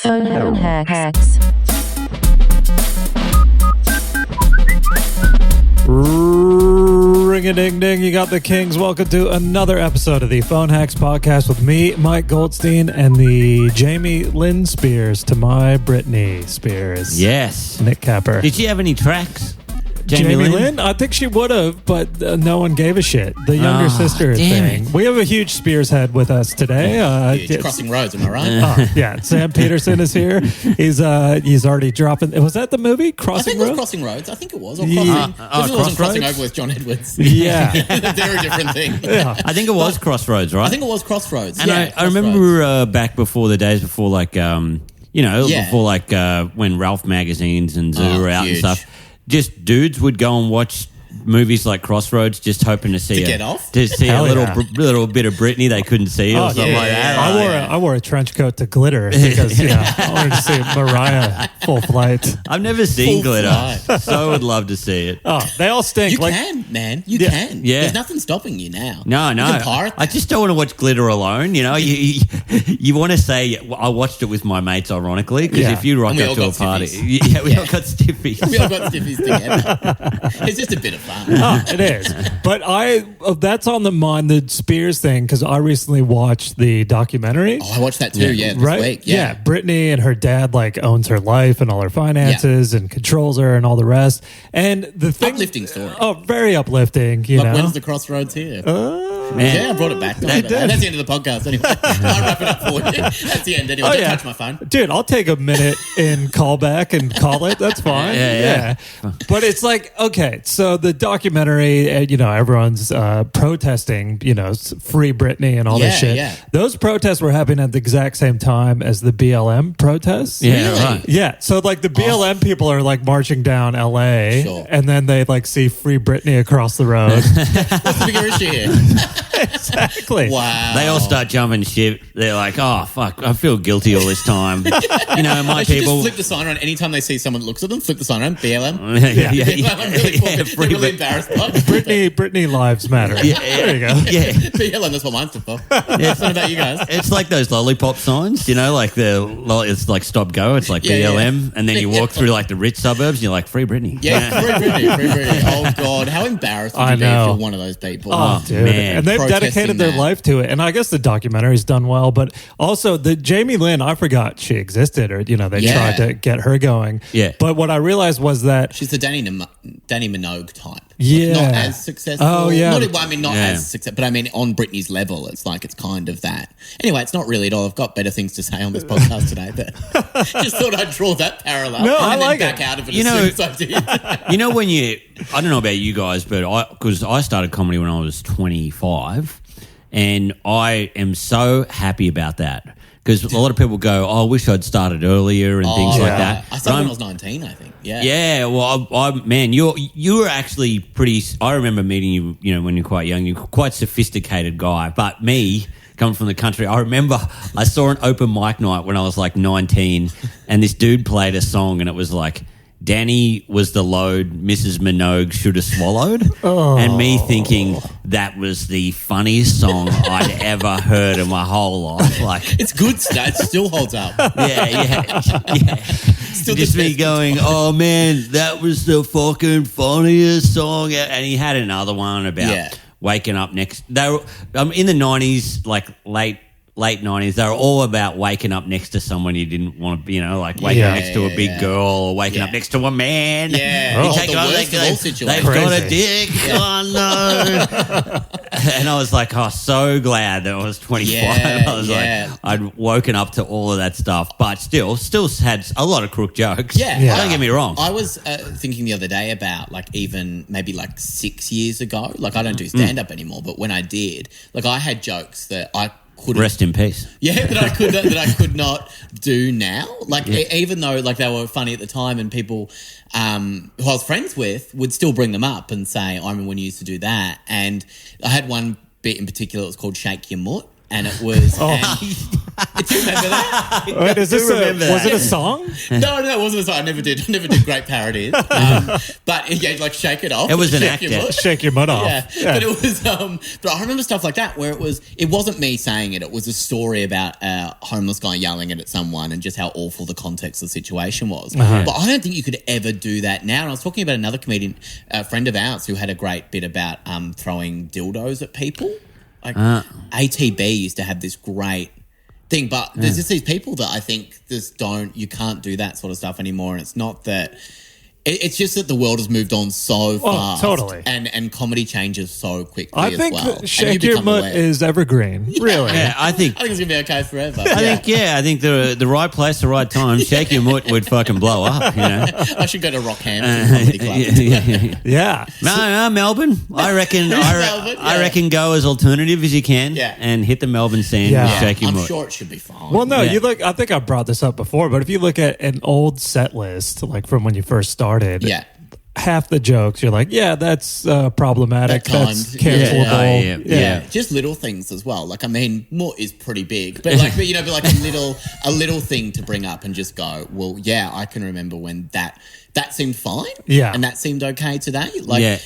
Phone hacks. Ring-a-ding-ding, you got the Kings. Welcome to another episode of the Phone Hacks Podcast with me, Mike Goldstein, and the Jamie Lynn Spears to my Britney Spears. Yes. Nick Capper. Did she have any tracks? Jamie Lynn? I think she would have, but no one gave a shit. The younger sister thing. We have a huge Spears head with us today. Crossing roads, am I right? Yeah, Sam Peterson is here. He's already dropping. Was that the movie? Crossing Roads? Crossing Roads. I think it was. Or Yeah. Crossing. It wasn't Crossing Over with John Edwards. Yeah. Very different thing. Yeah. I think it was Crossroads, right? I think it was Crossroads. And yeah, I remember back before the days before, like, before, like, when Ralph magazines and Zoo were out huge. and stuff. Just dudes would go and watch movies like Crossroads, just hoping to see get off? to see Hell a little yeah. little bit of Britney they couldn't see or something like that. I wore a trench coat to glitter because I wanted to see Mariah full flight. I've never seen Full glitter, flight. so would love to see it. Oh, they all stink. You can, man. You can. Yeah. There's nothing stopping you now. No, You can pirate I that. just don't want to watch glitter alone. You know, you want to say I watched it with my mates, ironically, because Yeah. if you rock And we up all to a got party, stiffies. we all got stiffies. We all got stiffies together. It's just a bit of fun. Oh, it is. But that's on the Spears thing because I recently watched the documentary. Oh, I watched that too, this Right? week. Yeah. Brittany and her dad owns her life and all her finances and controls her and all the rest. And the thing, Uplifting story. Oh, very uplifting. You know, When's the Crossroads here? Man. Yeah, I brought it back. did. That's the end of the podcast anyway. I'll wrap it up for you. That's the end anyway. Oh, Don't yeah. touch my phone. Dude, I'll take a minute and call back and call it. That's fine. Yeah. But it's like, okay, so the documentary, everyone's protesting, free Britney and all this Yeah, shit. yeah. Those protests were happening at the exact same time as the BLM protests. Yeah, Really? right. Yeah, so like the BLM people are like marching down LA, Sure. and then they like see free Britney across the road. What's the bigger issue here? Exactly. Wow. They all start jumping shit. They're like, "Oh fuck, I feel guilty all this time." My They should people. just flip the sign around anytime they see someone that looks at them. Flip the sign around. BLM. yeah, They're really embarrassed by it. Britney lives matter. Yeah, There you go. yeah. BLM, that's what mine stood for. Something about you guys. It's like those lollipop signs, like it's like stop go. It's like Yeah, BLM, and then you walk Yeah. through like the rich suburbs, and you're like free Britney. Yeah, free Britney. Oh, God. How embarrassed would I you be if know. you're one of those people? Oh, dude. man. And they've Protesting dedicated their that. life to it. And I guess the documentary's done well, but also the Jamie Lynn, I forgot she existed or, they Yeah. tried to get her going. Yeah. But what I realized was that, She's the Danny Minogue type. Yeah. Not as successful. Oh, yeah. Not Yeah. as successful, but I mean on Britney's level, it's kind of that. Anyway, it's not really at all. I've got better things to say on this podcast today, but just thought I'd draw that parallel. No, I and like then back it. out of it You know- as soon as I did. When I don't know about you guys, but because I started comedy when I was 25, and I am so happy about that. Because a lot of people go, "Oh, I wish I'd started earlier" and things like that. I But started when I'm- I was 19, I think. Yeah. Yeah, well, man, you were actually pretty. I remember meeting you, when you're quite young. You're quite sophisticated guy. But me, coming from the country, I remember I saw an open mic night when I was like 19, and this dude played a song, and it was like, "Danny was the load Mrs. Minogue should have swallowed," and me thinking that was the funniest song I'd ever heard in my whole life. Like, It's good stuff. It still holds up. yeah. Still Just the me best going, "Oh man, that was the fucking funniest song." And he had another one about waking up next. They were in the 90s, like late 90s. They were all about waking up next to someone you didn't want to, like waking up next to a big girl or waking up next to a man. Yeah. You Oh, take the it on, worst of all they've situations. got a Crazy. dick. Oh no! And I was like, so glad that I was 25. Yeah, I was yeah. like, I'd woken up to all of that stuff, but still had a lot of crook jokes. Yeah. Don't get me wrong. I was thinking the other day about even maybe 6 years ago. I don't do stand up anymore, but when I did, I had jokes that I couldn't. Rest in peace. Yeah, that I could not do now. Even though they were funny at the time, and people who I was friends with would still bring them up and say, "I remember when you used to do that." And I had one bit in particular that was called "Shake Your Mutt." and it was. Do you remember that? Wait, is this was it a song? No, it wasn't a song. I never did great parodies. But yeah, like Shake It Off. It was an Shake act. Shake your butt off. Yeah. But it was. But I remember stuff like that where it wasn't me saying it. It was a story about a homeless guy yelling at someone and just how awful the context of the situation was. But I don't think you could ever do that now. And I was talking about another comedian, a friend of ours, who had a great bit about throwing dildos at people. Like ATB used to have this great thing, but there's just these people that I think you can't do that sort of stuff anymore. And it's not that. It's just that the world has moved on so fast. Totally. And comedy changes so quickly I think as well. Shake Your Mutt is evergreen. Really. Yeah, I think it's going to be okay forever. I think the right place, the right time, Shake Your Mutt would fucking blow up, you know. I should go to Rockhampton Comedy Club. Yeah. No, Melbourne. I reckon I reckon go as alternative as you can and hit the Melbourne scene with Shake Your Mutt. I'm sure it should be fine. Well, no, you look. I think I brought this up before, but if you look at an old set list, like from when you first started, half the jokes you're like, that's problematic, that's cancelable. Yeah, just little things as well. Like, I mean, Mutt is pretty big, but like, a little thing to bring up and just go, well, I can remember when that seemed fine. Yeah. And that seemed okay today.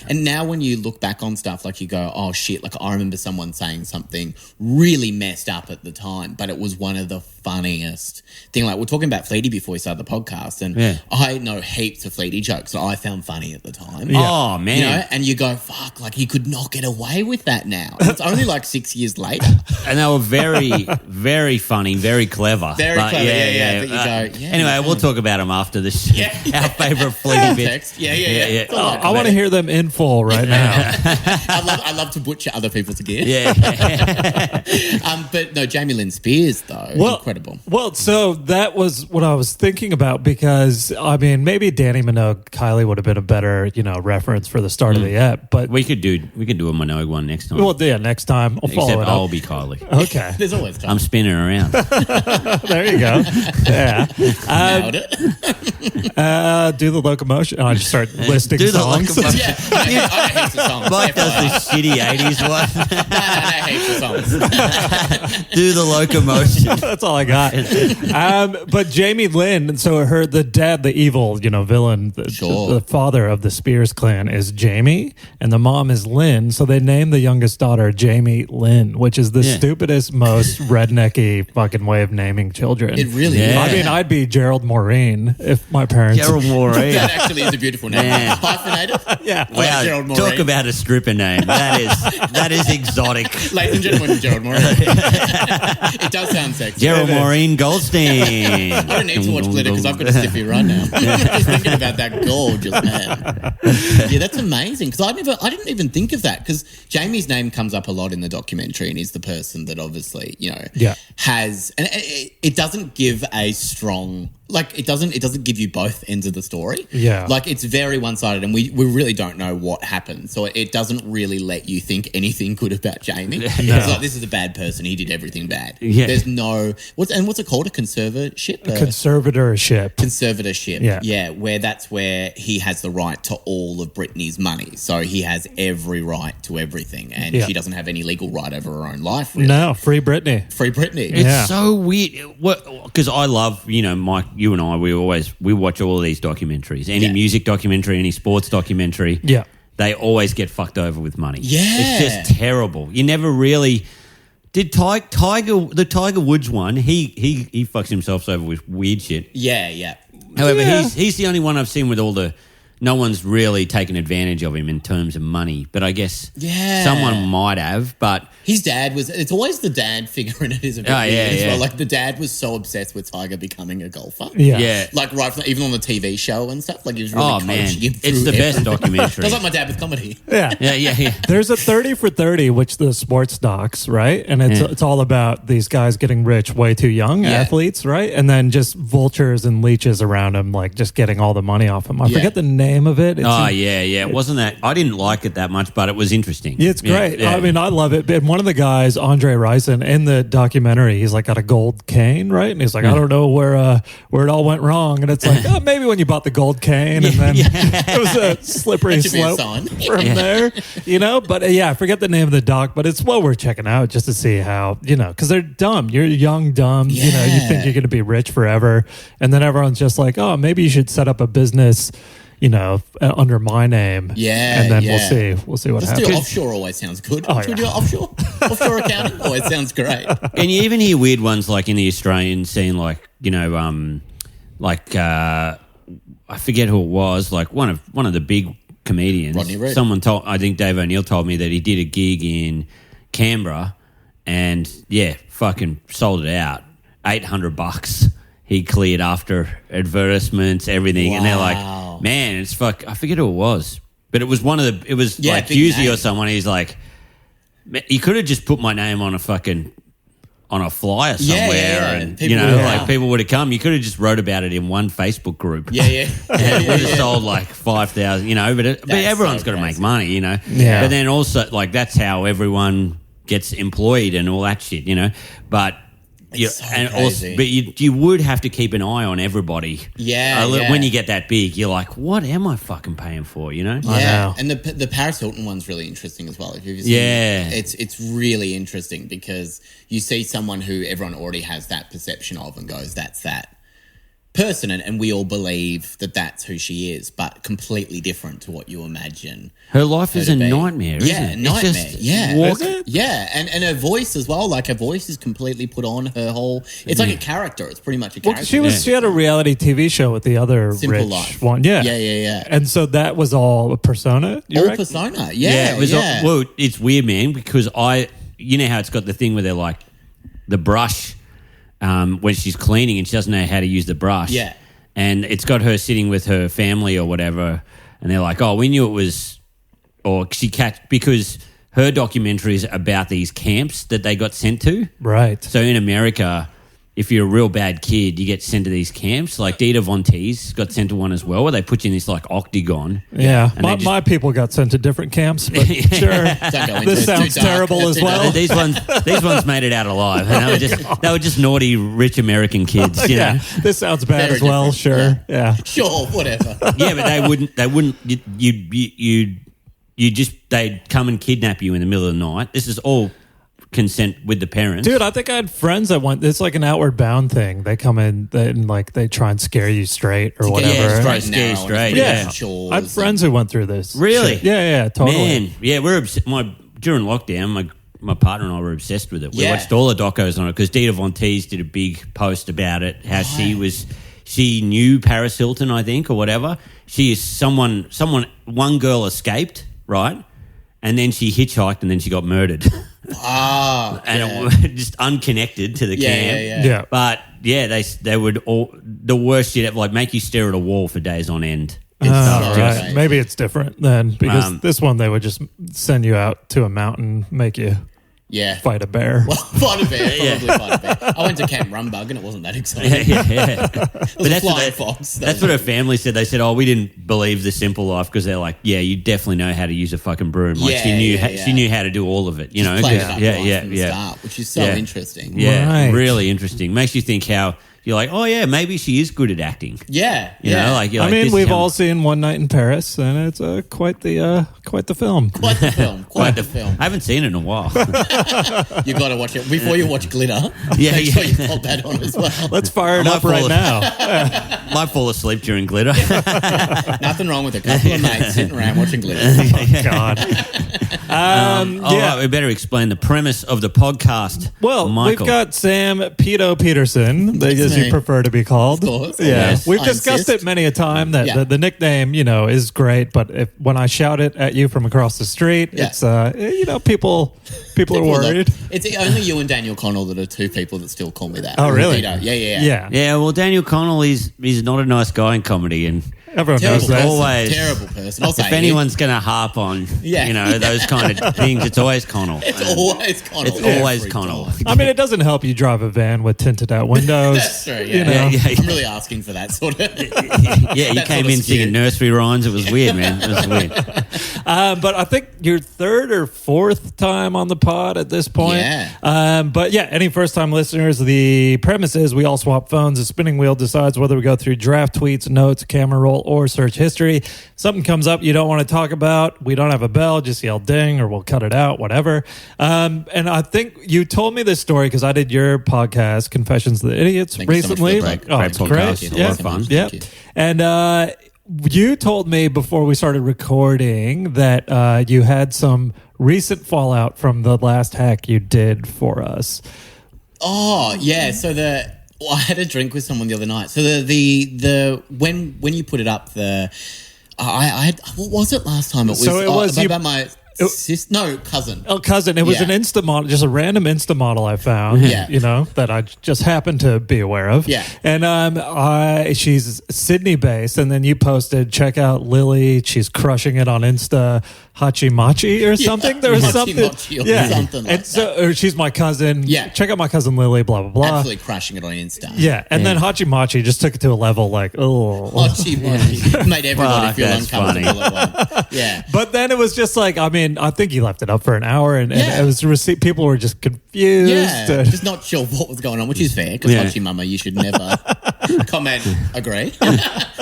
And now when you look back on stuff, like you go, oh shit, like I remember someone saying something really messed up at the time, but it was one of the funniest thing. Like, we're talking about Fleety before we started the podcast, and I know heaps of Fleety jokes that I found funny at the time. Yeah. Oh, man. You know, and you go, fuck, like he could not get away with that now. It's only like 6 years later. And they were very, very funny, very clever. Very clever, But you go, anyway, we'll talk about them after this. Our favourite Fleety bit. Yeah. I want to hear them in full right now. I love to butcher other people's gear. Yeah. But no, Jamie Lynn Spears, though, incredible. Well, so that was what I was thinking about, because I mean, maybe Danny Minogue, Kylie would have been a better, reference for the start of the ep. But we could do a Minogue one next time. Well, next time I'll follow it up. I'll be Kylie. Okay. There's always time. I'm spinning around. There you go. Yeah. Nailed it. Do the locomotion. I just start listing Do the songs. locomotion. I hate the songs. Mike does the shitty 80s one. I hate the songs. Do the locomotion. That's all I got. But Jamie Lynn, so the dad, the evil, villain, the father of the Spears clan is Jamie, and the mom is Lynn. So they named the youngest daughter Jamie Lynn, which is the stupidest, most rednecky fucking way of naming children. It really is. I mean, I'd be Gerald Maureen if my parents. Gerald Maureen. That actually is a beautiful name. Hyphenated. Yeah. Wow. Gerald Maureen. Talk about a stripper name. That is exotic. Ladies and gentlemen, Gerald Maureen. It does sound sexy. Gerald Maureen Goldstein. I don't need to watch Glitter because I've got a stiffy right now. Just thinking about that gorgeous man. Yeah, that's amazing, because I didn't even think of that, because Jamie's name comes up a lot in the documentary, and he's the person that obviously has, and it doesn't give a strong, like it doesn't give you both ends of the story. Yeah, like it's very one sided, and we really don't know what happened, so it doesn't really let you think anything good about Jamie. No. It's like, this is a bad person, he did everything bad. Yeah, there's no what's it called, a conservatorship. Yeah, where he has the right to all of Britney's money, so he has every right to everything, and she doesn't have any legal right over her own life. Really. No, free Britney. It's so weird, because I love, Mike, you and I, we watch all of these documentaries, any music documentary, any sports documentary. Yeah, they always get fucked over with money. Yeah, it's just terrible. You never really. Did the Tiger Woods one? He fucks himself over with weird shit. Yeah. However, he's the only one I've seen with all the. No one's really taken advantage of him in terms of money, but I guess someone might have. But his dad was. It's always the dad figure in it is a bit weird as well. Like the dad was so obsessed with Tiger becoming a golfer. Yeah. Like right from even on the TV show and stuff. Like he was really coaching him through it's the best documentary. That's like my dad with comedy. Yeah. There's a 30 for 30, which the sports docs, right? And it's all about these guys getting rich way too young, athletes, right? And then just vultures and leeches around them, like just getting all the money off them. I forget the name name of it. It wasn't that. I didn't like it that much, but it was interesting. Yeah, it's great. Yeah. I mean, I love it. And one of the guys, Andre Rison, in the documentary, he's like got a gold cane, right? And he's like, I don't know where it all went wrong. And it's like, maybe when you bought the gold cane, and then it was a slippery slope from there, But I forget the name of the doc, but it's well worth checking out just to see how, because they're dumb. You're young, dumb. You think you're going to be rich forever, and then everyone's just like, oh, maybe you should set up a business, under my name. Yeah, and then we'll see what happens. Do offshore always sounds good. Oh, Should we do offshore accounting? Always sounds great. And you even hear weird ones like in the Australian scene, I forget who it was, like one of the big comedians. Rodney Reed. I think Dave O'Neill told me that he did a gig in Canberra, and fucking sold it out. $800 he cleared after advertisements, everything. Wow. And they're like, man, it's I forget who it was. But it was like Husey or someone. He's like, you could have just put my name on a flyer somewhere, and people would have come. You could have just wrote about it in one Facebook group. And it would have sold like 5,000. But everyone's got to make money. Yeah. But then also like that's how everyone gets employed and all that shit. But. You would have to keep an eye on everybody. When you get that big, you're like, what am I fucking paying for? Yeah, I know. and the Paris Hilton one's really interesting as well. If you've seen it, it's really interesting because you see someone who everyone already has that perception of and goes, that's that person, and we all believe that that's who she is, but completely different to what you imagine. Her life is a nightmare, isn't it? Nightmare. And her voice as well. Like her voice is completely put on her whole. It's like a character. It's pretty much a character. Well, she had a reality TV show with the other Simple rich Life. one. Yeah. And so that was all a persona. Persona. It was. Well, it's weird, man, because you know how it's got the thing where they're like the brush. When she's cleaning and she doesn't know how to use the brush. Yeah. And it's got her sitting with her family or whatever. And they're like, we knew it was, because her documentary is about these camps that they got sent to. Right. So in America, if you're a real bad kid, you get sent to these camps. Like Dita Von Teese got sent to one as well, where they put you in this like octagon. Yeah, my people got sent to different camps, but sure, this sounds terrible as well. These ones made it out alive. And they were just naughty rich American kids. You know? This sounds bad as well. Sure, yeah, sure, whatever. Yeah, but they wouldn't. They'd come and kidnap you in the middle of the night. This is all consent with the parents. Dude, I think I had friends that went, it's like an Outward Bound thing. They come in and like they try and scare you straight or whatever. Yeah, scare you straight. Yeah. I had friends who went through this. Really? Yeah, totally. Man, yeah, during lockdown, my partner and I were obsessed with it. We watched all the docos on it because Dita Von Teese did a big post about it, how she knew Paris Hilton, I think, or whatever. She is one girl escaped, right? And then she hitchhiked and then she got murdered. It was just unconnected to the camp. Yeah. But they would the worst shit ever, like make you stare at a wall for days on end. Right. Maybe it's different then because this one they would just send you out to a mountain, make you fight a bear. Well, fight a bear, fight a bear. I went to Camp Rumbug and it wasn't that exciting. But that's what her family said. They said, we didn't believe the simple life because they're like, you definitely know how to use a fucking broom. Like she knew how to do all of it. You know, from the start, which is so interesting. Yeah, really interesting. Makes you think how. You're like, maybe she is good at acting. Yeah, you know, like I mean, we've all seen One Night in Paris, and it's quite the film. Quite the film. I haven't seen it in a while. You got to watch it before you watch Glitter. Make sure you pop that on as well. Let's fire it up right now. Might fall asleep during Glitter. Nothing wrong with a couple of mates sitting around watching Glitter. Oh God. Right, we better explain the premise of the podcast. Well, Michael. We've got Sam Peto Peterson, as you prefer to be called. Of course. Yeah, yes. We've discussed it many a time that the nickname, is great, but when I shout it at you from across the street, it's people are worried. It's only you and Daniel Connell that are two people that still call me that. Oh, really? Yeah. Well, Daniel Connell is not a nice guy in comedy, and Everyone knows that. Always. Terrible person. I'll say If anyone's going to harp on, those kind of things, it's always Connell. It's always Connell. It's always Connell. I mean, it doesn't help you drive a van with tinted out windows. That's true, You know? I'm really asking for that sort of... Yeah, you came in singing nursery rhymes. It was weird, man. It was weird. But I think your third or fourth time on the pod at this point. Yeah. But yeah, any first-time listeners, the premise is we all swap phones. The spinning wheel decides whether we go through draft tweets, notes, camera roll, or search history. Something comes up you don't want to talk about. We don't have a bell. Just yell ding or we'll cut it out, whatever. And I think you told me this story because I did your podcast, Confessions of the Idiots, Thank you so much for recently. the break. Oh, Great it's podcast. great. It's a Yeah. lot of fun. Yeah. Thank you. And you told me before we started recording that you had some recent fallout from the last hack you did for us. Oh, yeah. So I had a drink with someone the other night. So the when you put it up, I had, what was it last time? It was about my cousin. Oh, cousin. It was an Insta model, just a random Insta model I found, that I just happened to be aware of. Yeah. And she's Sydney based. And then you posted, check out Lily. She's crushing it on Insta. Hachi Machi or something. There was something. Something like and so, or she's my cousin. Yeah. Check out my cousin Lily, blah, blah, blah. Absolutely crushing it on Insta. Yeah. And then Hachi Machi just took it to a level like, oh. Hachi Machi. Made everybody feel that's uncomfortable at once. Yeah. But then it was just like, I mean, I think he left it up for an hour and it was people were just confused. Yeah, just not sure what was going on, which is fair because Hachi Mama, you should never comment. Agree,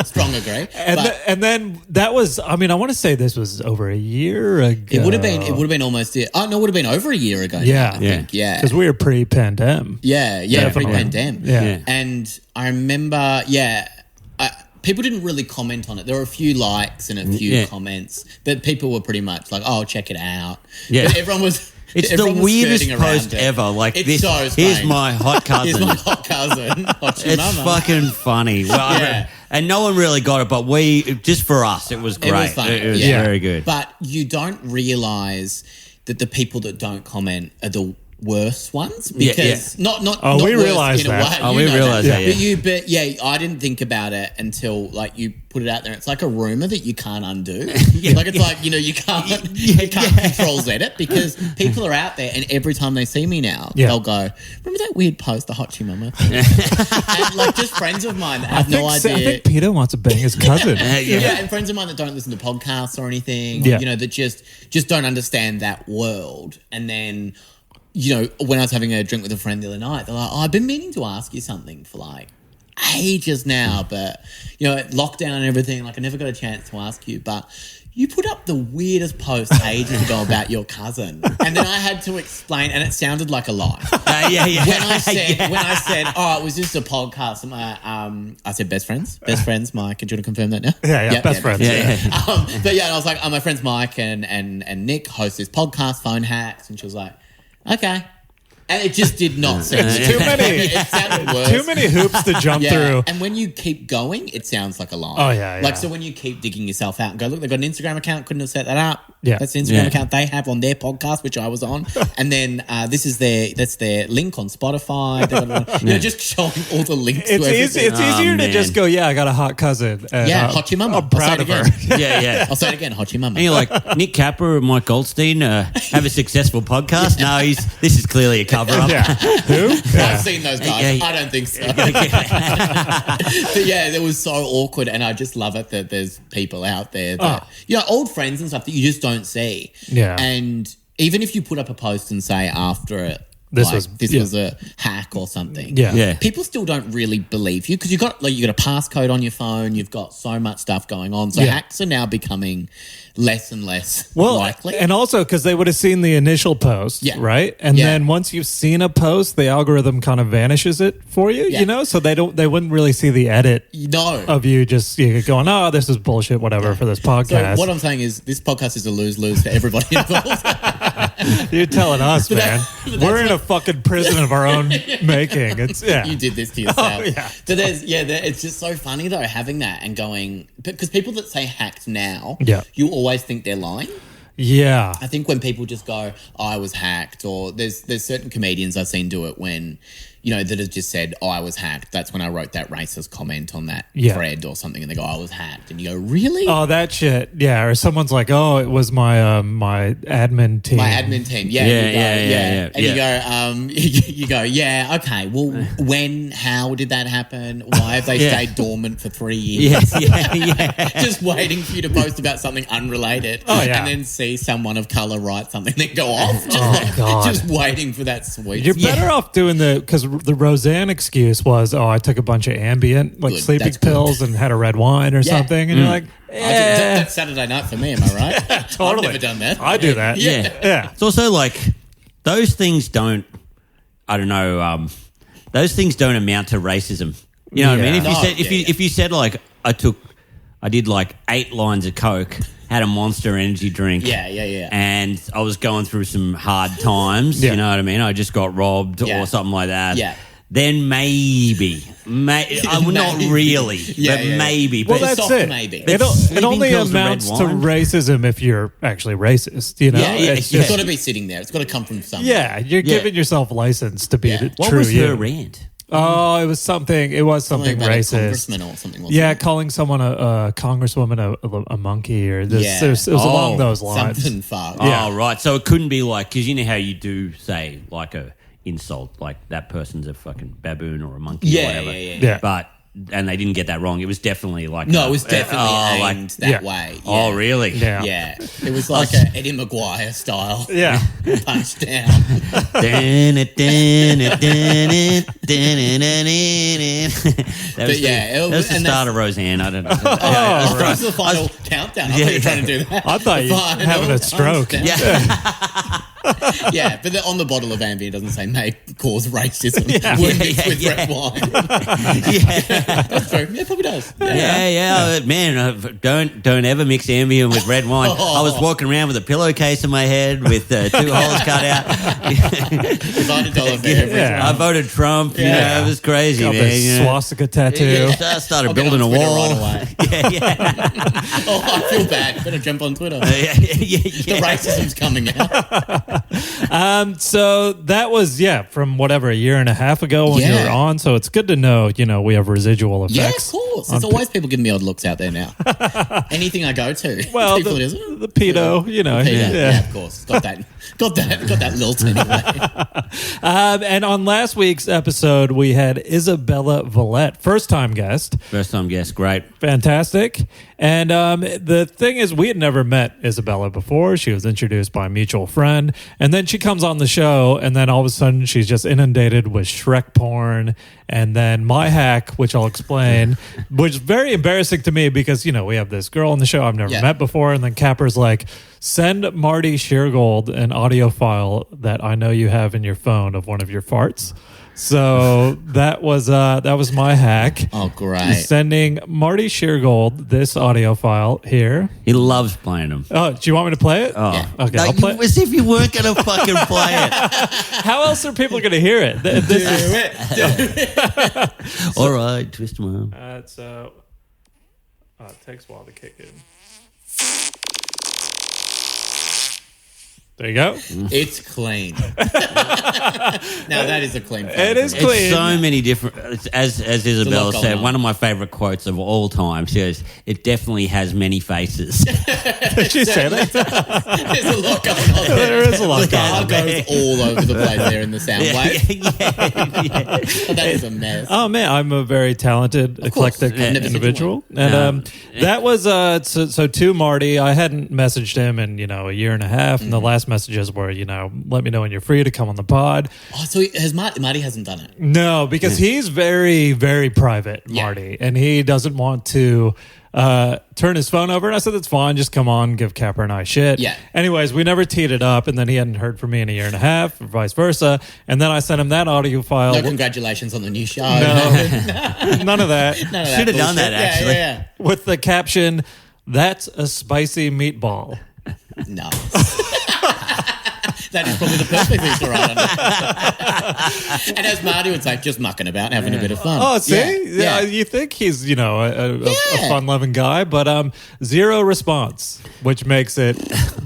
strong agree. And then that was, I mean, I want to say this was over a year ago. It would have been almost. Oh no, it would have been over a year ago. Yeah, now, I think. Yeah, because we were pre-pandem. Yeah, pre-pandem. Yeah. And I remember, people didn't really comment on it. There were a few likes and a few comments, but people were pretty much like, "Oh, check it out." Yeah, but everyone was. It's everyone the was weirdest skirting around post it. ever. Like It's this. so Here's strange. my hot cousin. Here's my hot cousin. Hachi It's Mama. fucking funny. Well, and no one really got it, but just for us, it was great. It was funny. It was Yeah. very good. But you don't realise that the people that don't comment are the worst ones because not we worst realised in a that. way. Oh, You we know realised that, But I didn't think about it until like you put it out there. It's like a rumor that you can't undo. Like it's like you can't control Z it because people are out there and every time they see me now they'll go, remember that weird post the Hachi Mama thing? And like just friends of mine that have no idea. I think Peter wants to bang his cousin. And friends of mine that don't listen to podcasts or anything, or, that just don't understand that world. And then, when I was having a drink with a friend the other night, they're like, "Oh, I've been meaning to ask you something for like ages now, but lockdown and everything, like I never got a chance to ask you, but." You put up the weirdest post ages ago about your cousin, and then I had to explain, and it sounded like a lie. When I said, "Oh, it was just a podcast," I said, "Best friends, Mike." And do you want to confirm that now? Yeah, best friends. But and I was like, "Oh, my friends Mike and Nick host this podcast, Phone Hacks," and she was like, "Okay." And it just did not seem Too many. It sounded worse. Too many hoops to jump through. And when you keep going, it sounds like a lie. Oh, yeah. Like, so when you keep digging yourself out and go, look, they've got an Instagram account, couldn't have set that up. Yeah. That's the Instagram account they have on their podcast, which I was on. And then that's their link on Spotify. Just showing all the links to everything. It's easier to just go, I got a hot cousin. And, Hachi Mama. I'm proud of her. I'll say it again, Hachi Mama. And you're like, Nick Capper and Mike Goldstein have a successful podcast? No, this is clearly a cover-up. Who? I've seen those guys. I don't think so. But it was so awkward, and I just love it that there's people out there that old friends and stuff that you just don't see. Yeah. And even if you put up a post and say after it, this was a hack or something. Yeah. People still don't really believe you because you got a passcode on your phone. You've got so much stuff going on. So hacks are now becoming less and less likely. And also because they would have seen the initial post, right? And then once you've seen a post, the algorithm kind of vanishes it for you, so they wouldn't really see the edit of you just going, oh, this is bullshit, whatever, for this podcast. So what I'm saying is this podcast is a lose-lose for everybody involved. You're telling us, man. We're in a fucking prison of our own making. You did this to yourself. Oh, yeah. So it's just so funny though having that and going because people that say hacked now, you always think they're lying. Yeah. I think when people just go, I was hacked, or there's certain comedians I've seen do it when that has just said, I was hacked. That's when I wrote that racist comment on that thread or something, and they go, I was hacked. And you go, really? Oh, that shit. Yeah. Or someone's like, oh, it was my my admin team. My admin team. Yeah. And you go, yeah, okay. Well, when, how did that happen? Why have they stayed dormant for 3 years? Just waiting for you to post about something unrelated. Oh, yeah. And then see someone of colour write something, then go off. Just waiting for that sweet. You're better off doing because the Roseanne excuse was, I took a bunch of Ambient, like sleeping pills and had a red wine or something. And you're like, that's Saturday night for me, am I right? Totally. I've never done that. I do that. Yeah. It's also like those things don't, I don't know, those things don't amount to racism. You know what I mean? If you said like, I did like 8 lines of Coke, had a Monster energy drink. And I was going through some hard times. You know what I mean? I just got robbed or something like that. Yeah. Then maybe. Not really, but maybe. Well, but that's it. Maybe. It only amounts to racism if you're actually racist, It's got to be sitting there. It's got to come from somewhere. Yeah, you're giving yourself license to be the what true was you. her rant? Oh, it was something Something about racist. A congressman or something. Calling someone a congresswoman a monkey or this. It was along those lines. Something far. Yeah. Oh, right. So it couldn't be like, because you know how you do say like a insult, like that person's a fucking baboon or a monkey or whatever. Yeah. But and they didn't get that wrong. It was definitely like it was definitely aimed that way. Yeah. Oh, really? Yeah. It was like a Eddie Maguire style. Yeah. Punch down. That was the start of Roseanne. I don't know. That was the final countdown. I thought you were trying to do that. I thought you were having a stroke. Yeah, but on the bottle of Ambien it doesn't say may cause racism when mixed with red wine. That's true. Yeah, it probably does. Man, don't ever mix Ambien with red wine. I was walking around with a pillowcase in my head with 2 holes cut out. If I had $1 for every I voted Trump. You know, it was crazy, Got man. a swastika tattoo. I started building a wall. Right away. I feel bad. Better jump on Twitter. The racism's coming out. So that was from whatever a year and a half ago when you were on. So it's good to know we have residual effects. Yeah, of course. There's always people giving me odd looks out there now. Anything I go to. Well, people the pedo, Yeah, of course. Got that lilt anyway. And on last week's episode, we had Isabella Vallette, first time guest, great, fantastic. And the thing is, we had never met Isabella before. She was introduced by a mutual friend, and then she comes on the show, and then all of a sudden she's just inundated with Shrek porn. And then my hack, which I'll explain, which is very embarrassing to me because, we have this girl on the show I've never met before. And then Capper's like, send Marty Sheargold an audio file that I know you have in your phone of one of your farts. So that was my hack. Oh, great. Sending Marty Sheargold this audio file here. He loves playing them. Oh, do you want me to play it? Oh. Yeah. Okay, I'll play it. As if you weren't going to fucking play it. How else are people going to hear it? Do it. All right, twist them around. It takes a while to kick in. There you go. It's clean. Now that is a clean phone. It is clean. It's so many different. As Isabella said, one of my favorite quotes of all time. She goes, "It definitely has many faces." Did she say that? There's a lot going on there. There is a lot going on. It goes all over the place there in the sound wave. That is a mess. Oh man, I'm a very talented, eclectic individual, and that was so to Marty. I hadn't messaged him in a year and a half, and the last messages were let me know when you're free to come on the pod. Oh, so Marty hasn't done it? No, because he's very, very private, Marty, and he doesn't want to turn his phone over. And I said, that's fine. Just come on, give Capper and I shit. Yeah. Anyways, we never teed it up, and then he hadn't heard from me in a year and a half, or vice versa. And then I sent him that audio file. No congratulations on the new show. No, none of that. Should have done that, actually. Yeah. With the caption, "That's a spicy meatball." No. That is probably the perfect thing to write under. And as Marty would say, just mucking about, having a bit of fun. Oh, see? Yeah. You think he's, a fun-loving guy, but zero response, which makes it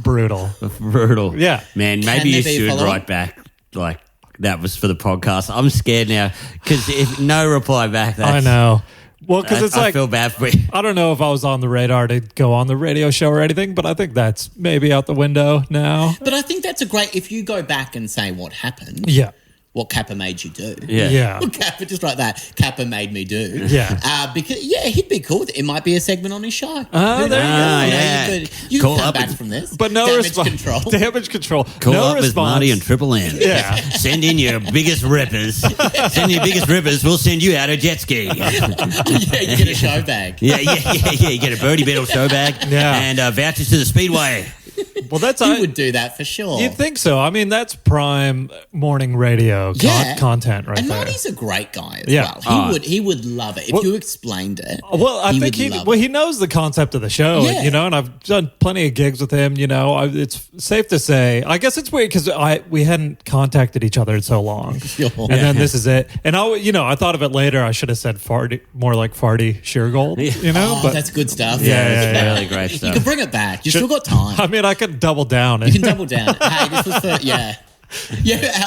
brutal. Brutal. Yeah. Man, maybe you should write back, like, that was for the podcast. I'm scared now because if no reply back, I know. Well, because it's I like, feel bad for you. I don't know if I was on the radar to go on the radio show or anything, but I think that's maybe out the window now. But I think that's a great, if you go back and say what happened. Yeah. What Kappa made you do. Yeah. What Kappa, just like that, Kappa made me do. Yeah. Because, he'd be cool with it. It might be a segment on his show. Oh, there you go. Yeah. You Call can come up back and- from this. But no Damage response. control. Damage control. Call no up response. with Marty and Triple M. Yeah. Send in your biggest rippers. Send your biggest rippers. We'll send you out a jet ski. You get a show bag. Yeah. You get a Birdie Beetle show bag. Yeah. And vouchers to the Speedway. Well, that's You would do that for sure. You'd think so. I mean, that's prime morning radio content right and there. Marty's a great guy as Yeah. well. He would love it if you explained it. Well, I think would love it. he knows the concept of the show, Yeah. you know, and I've done plenty of gigs with him, you know. It's safe to say, I guess it's weird because we hadn't contacted each other in so long. Sure. And then this is it. And I thought of it later. I should have said Farty, more like Farty Sheargold, you know. Oh, that's good stuff. Yeah. Really great You stuff. can bring it back. You still got time. I mean, I could double down. You can double down. Hey, this was for,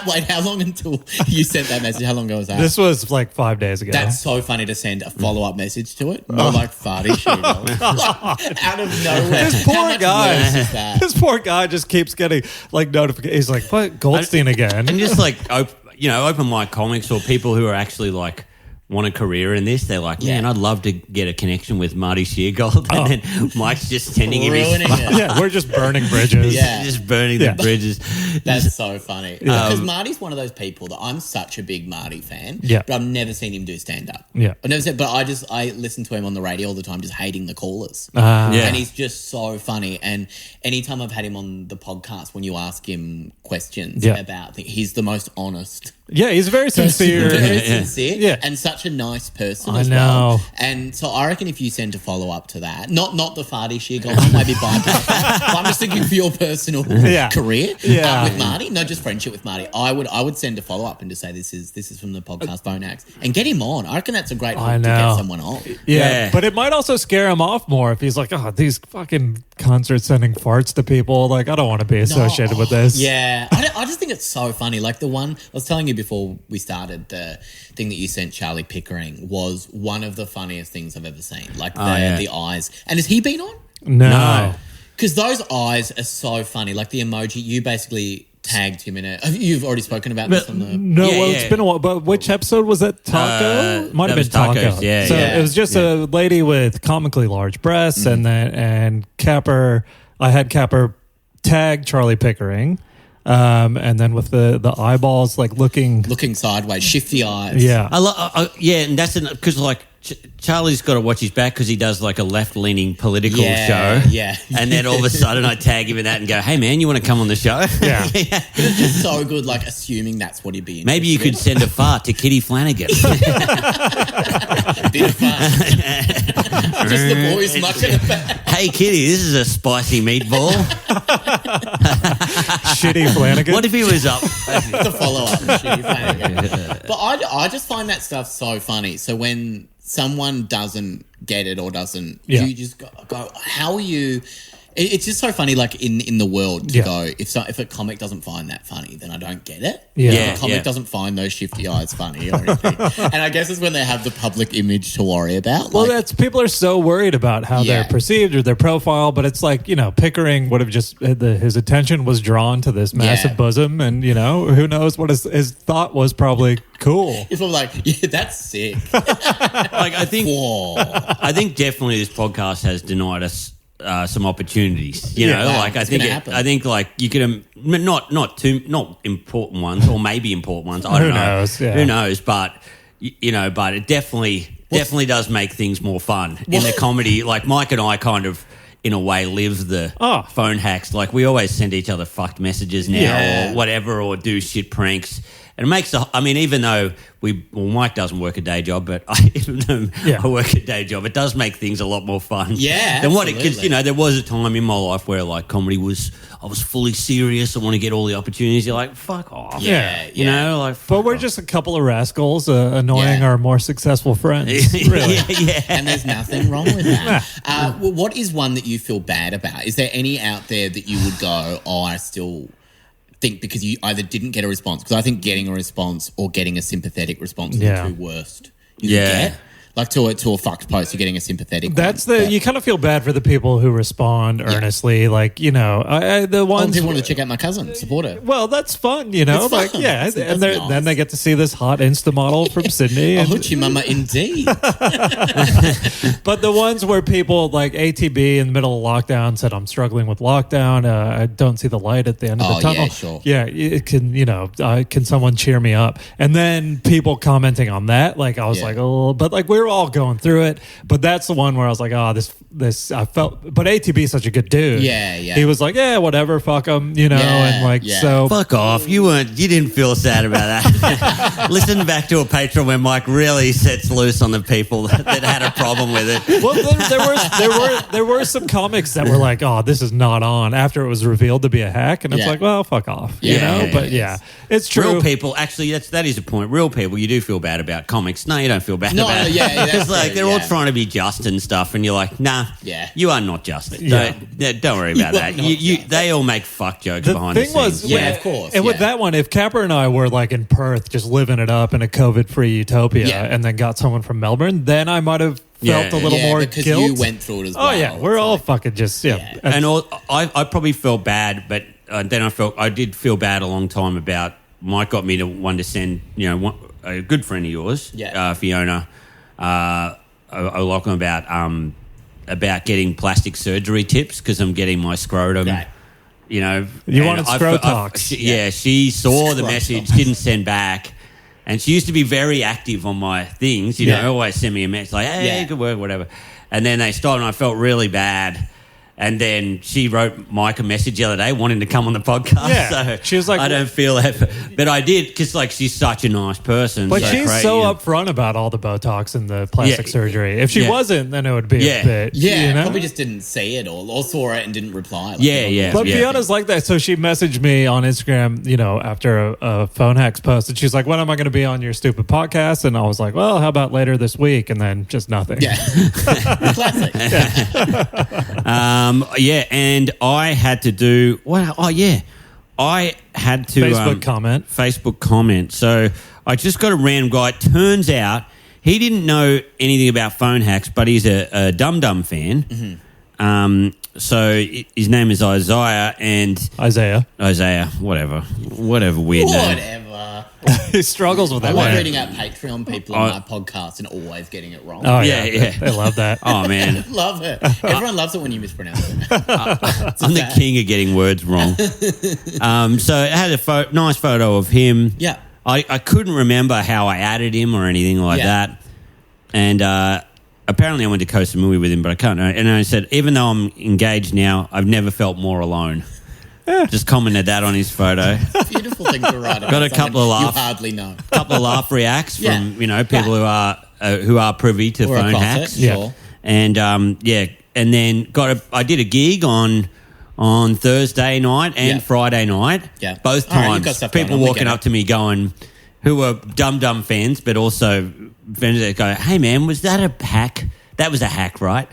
wait, how long until you sent that message? How long ago was that? This was like 5 days ago. That's so funny to send a follow-up message to it. More like farty shit. Out of nowhere. This How poor much guy. worse is that? This poor guy just keeps getting like notifications. He's like, "What, Goldstein again?" And just like, open mic comics or people who are actually like want a career in this, they're like, man, I'd love to get a connection with Marty Sheargold. And then Mike's just sending him his Ruining it. Yeah, we're just burning bridges. Yeah. just burning the bridges. That's so funny. Because Marty's one of those people that I'm such a big Marty fan. Yeah. But I've never seen him do stand-up. Yeah. I've never seen, but I listen to him on the radio all the time, just hating the callers. Yeah. And he's just so funny. And anytime I've had him on the podcast, when you ask him questions about things, he's the most honest. Yeah, he's very sincere. Very sincere. Yeah. And such a nice person I as know. well. And so I reckon if you send a follow-up to that, not the farty Sheargold one, maybe bypass that. But I'm just thinking for your personal career with Marty, no, just friendship with Marty. I would send a follow-up and just say this is from the podcast Phone Hacks and get him on. I reckon that's a great hook to get someone on. Yeah, but it might also scare him off more if he's like, oh, these fucking cunts are sending farts to people. Like, I don't want to be associated with this. Yeah, I just think it's so funny. Like the one I was telling you before we started, the thing that you sent Charlie Pickering was one of the funniest things I've ever seen. Like the eyes. And has he been on? No. Because those eyes are so funny. Like the emoji, you basically tagged him in it. You've already spoken about this on the... No, it's been a while. But which episode was that? Taco? Might have been Taco. Tacos, so it was just a lady with comically large breasts, and Capper. I had Capper tag Charlie Pickering, and then with the eyeballs like looking sideways, shifty eyes. Yeah, and that's because like Charlie's got to watch his back because he does like a left-leaning political show. Yeah. And then all of a sudden I tag him in that and go, hey man, you want to come on the show? Yeah. But it's just so good, like assuming that's what he'd be interested Maybe you could send a fart to Kitty Flanagan. Bit of fun. Just the boys mucking about. Hey Kitty, this is a spicy meatball. Shitty Flanagan. What if he was up? The follow-up. But I just find that stuff so funny. So when someone doesn't get it or doesn't, you just go, how are you... It's just so funny, like in the world, to go, if a comic doesn't find that funny, then I don't get it. If a comic doesn't find those shifty eyes funny or anything. And I guess it's when they have the public image to worry about. Well, that's people are so worried about how they're perceived or their profile, but it's like, Pickering would have just his attention was drawn to this massive bosom, and who knows what his thought was probably cool. If I'm like, yeah, that's sick. Like I think definitely this podcast has denied us some opportunities, like I think like you could not important ones or maybe important ones. I don't know. Who knows? But but it definitely does make things more fun in the comedy. Like Mike and I kind of in a way live the phone hacks. Like we always send each other fucked messages now or whatever, or do shit pranks. And it makes even though Mike doesn't work a day job, but I work a day job, it does make things a lot more fun. Yeah, than what it, because there was a time in my life where like comedy I was fully serious. I want to get all the opportunities. You're like, fuck off. But we're just a couple of rascals annoying our more successful friends. Really. And there's nothing wrong with that. What is one that you feel bad about? Is there any out there that you would go, I still think because you either didn't get a response, because I think getting a response or getting a sympathetic response are the two worst you could get. Like to a fucked post, you're getting a sympathetic. You kind of feel bad for the people who respond earnestly, like the ones people want to check out my cousin, support her. Well, that's fun, It's fun. Like nice. Then they get to see this hot Insta model from Sydney. Hoochie mama, indeed. But the ones where people like ATB in the middle of lockdown said, "I'm struggling with lockdown. I don't see the light at the end of the tunnel." Yeah, sure. Yeah, it can. Can someone cheer me up? And then people commenting on that, like I was like, oh, but like we're all going through it. But that's the one where I was like, oh, this I felt. But ATB is such a good dude. Yeah. He was like, yeah, whatever, fuck him, and like so. Fuck off! You didn't feel sad about that. Listen back to a Patreon where Mike really sets loose on the people that had a problem with it. Well, there were some comics that were like, oh, this is not on after it was revealed to be a hack, and it's like, well, fuck off, But it's true. Real people, actually, that is a point. Real people, you do feel bad about comics. No, you don't feel bad about it. It's like they're all trying to be just and stuff, and you're like, nah, you are not just. Don't worry about that. They all make fuck jokes behind the scenes. Of course. And with that one, if Capper and I were like in Perth, just living it up in a COVID-free utopia, and then got someone from Melbourne, then I might have felt a little more because guilt. you went through it as well. Oh yeah, we're all fucking just And I probably felt bad, but then I did feel bad a long time about Mike got me to want to send a good friend of yours, Fiona, O'Loughlin about getting plastic surgery tips because I'm getting my scrotum. Right. You wanted scrotox. She saw the message, didn't send back. And she used to be very active on my things, always send me a message like, hey, good work, whatever. And then they stopped and I felt really bad. And then she wrote Mike a message the other day wanting to come on the podcast. Yeah. So she was like, I don't feel that. But I did because she's such a nice person. But she's so upfront about all the Botox and the plastic surgery. If she wasn't, then it would be a bit. Yeah, probably just didn't see it or saw it and didn't reply. But Fiona's like that. So she messaged me on Instagram, after a phone hacks post. And she's like, when am I going to be on your stupid podcast? And I was like, well, how about later this week? And then just nothing. Yeah. Classic. And I had to do I had to Facebook comment. So I just got a random guy. It turns out he didn't know anything about phone hacks, but he's a Dum Dum fan. Mm-hmm. So his name is Isaiah, whatever weird name. He struggles with that. I love reading out Patreon people on my podcast and always getting it wrong. Oh yeah. They love that. Oh man, love it. Everyone loves it when you mispronounce it. I'm the king of getting words wrong. So I had a nice photo of him. Yeah, I couldn't remember how I added him or anything like that, and apparently I went to Koh Samui with him, but I can't know. And I said, even though I'm engaged now, I've never felt more alone. Just commented that on his photo. Beautiful thing to write about. Got a couple of laughs. You hardly know. Couple of laugh reacts from people who are privy to phone hacks. Sure. And and then I did a gig on Thursday night and Friday night. Yeah. Both times, people walking up to me going, who were Dum fans, but also fans that go, "Hey man, was that a hack? That was a hack, right?"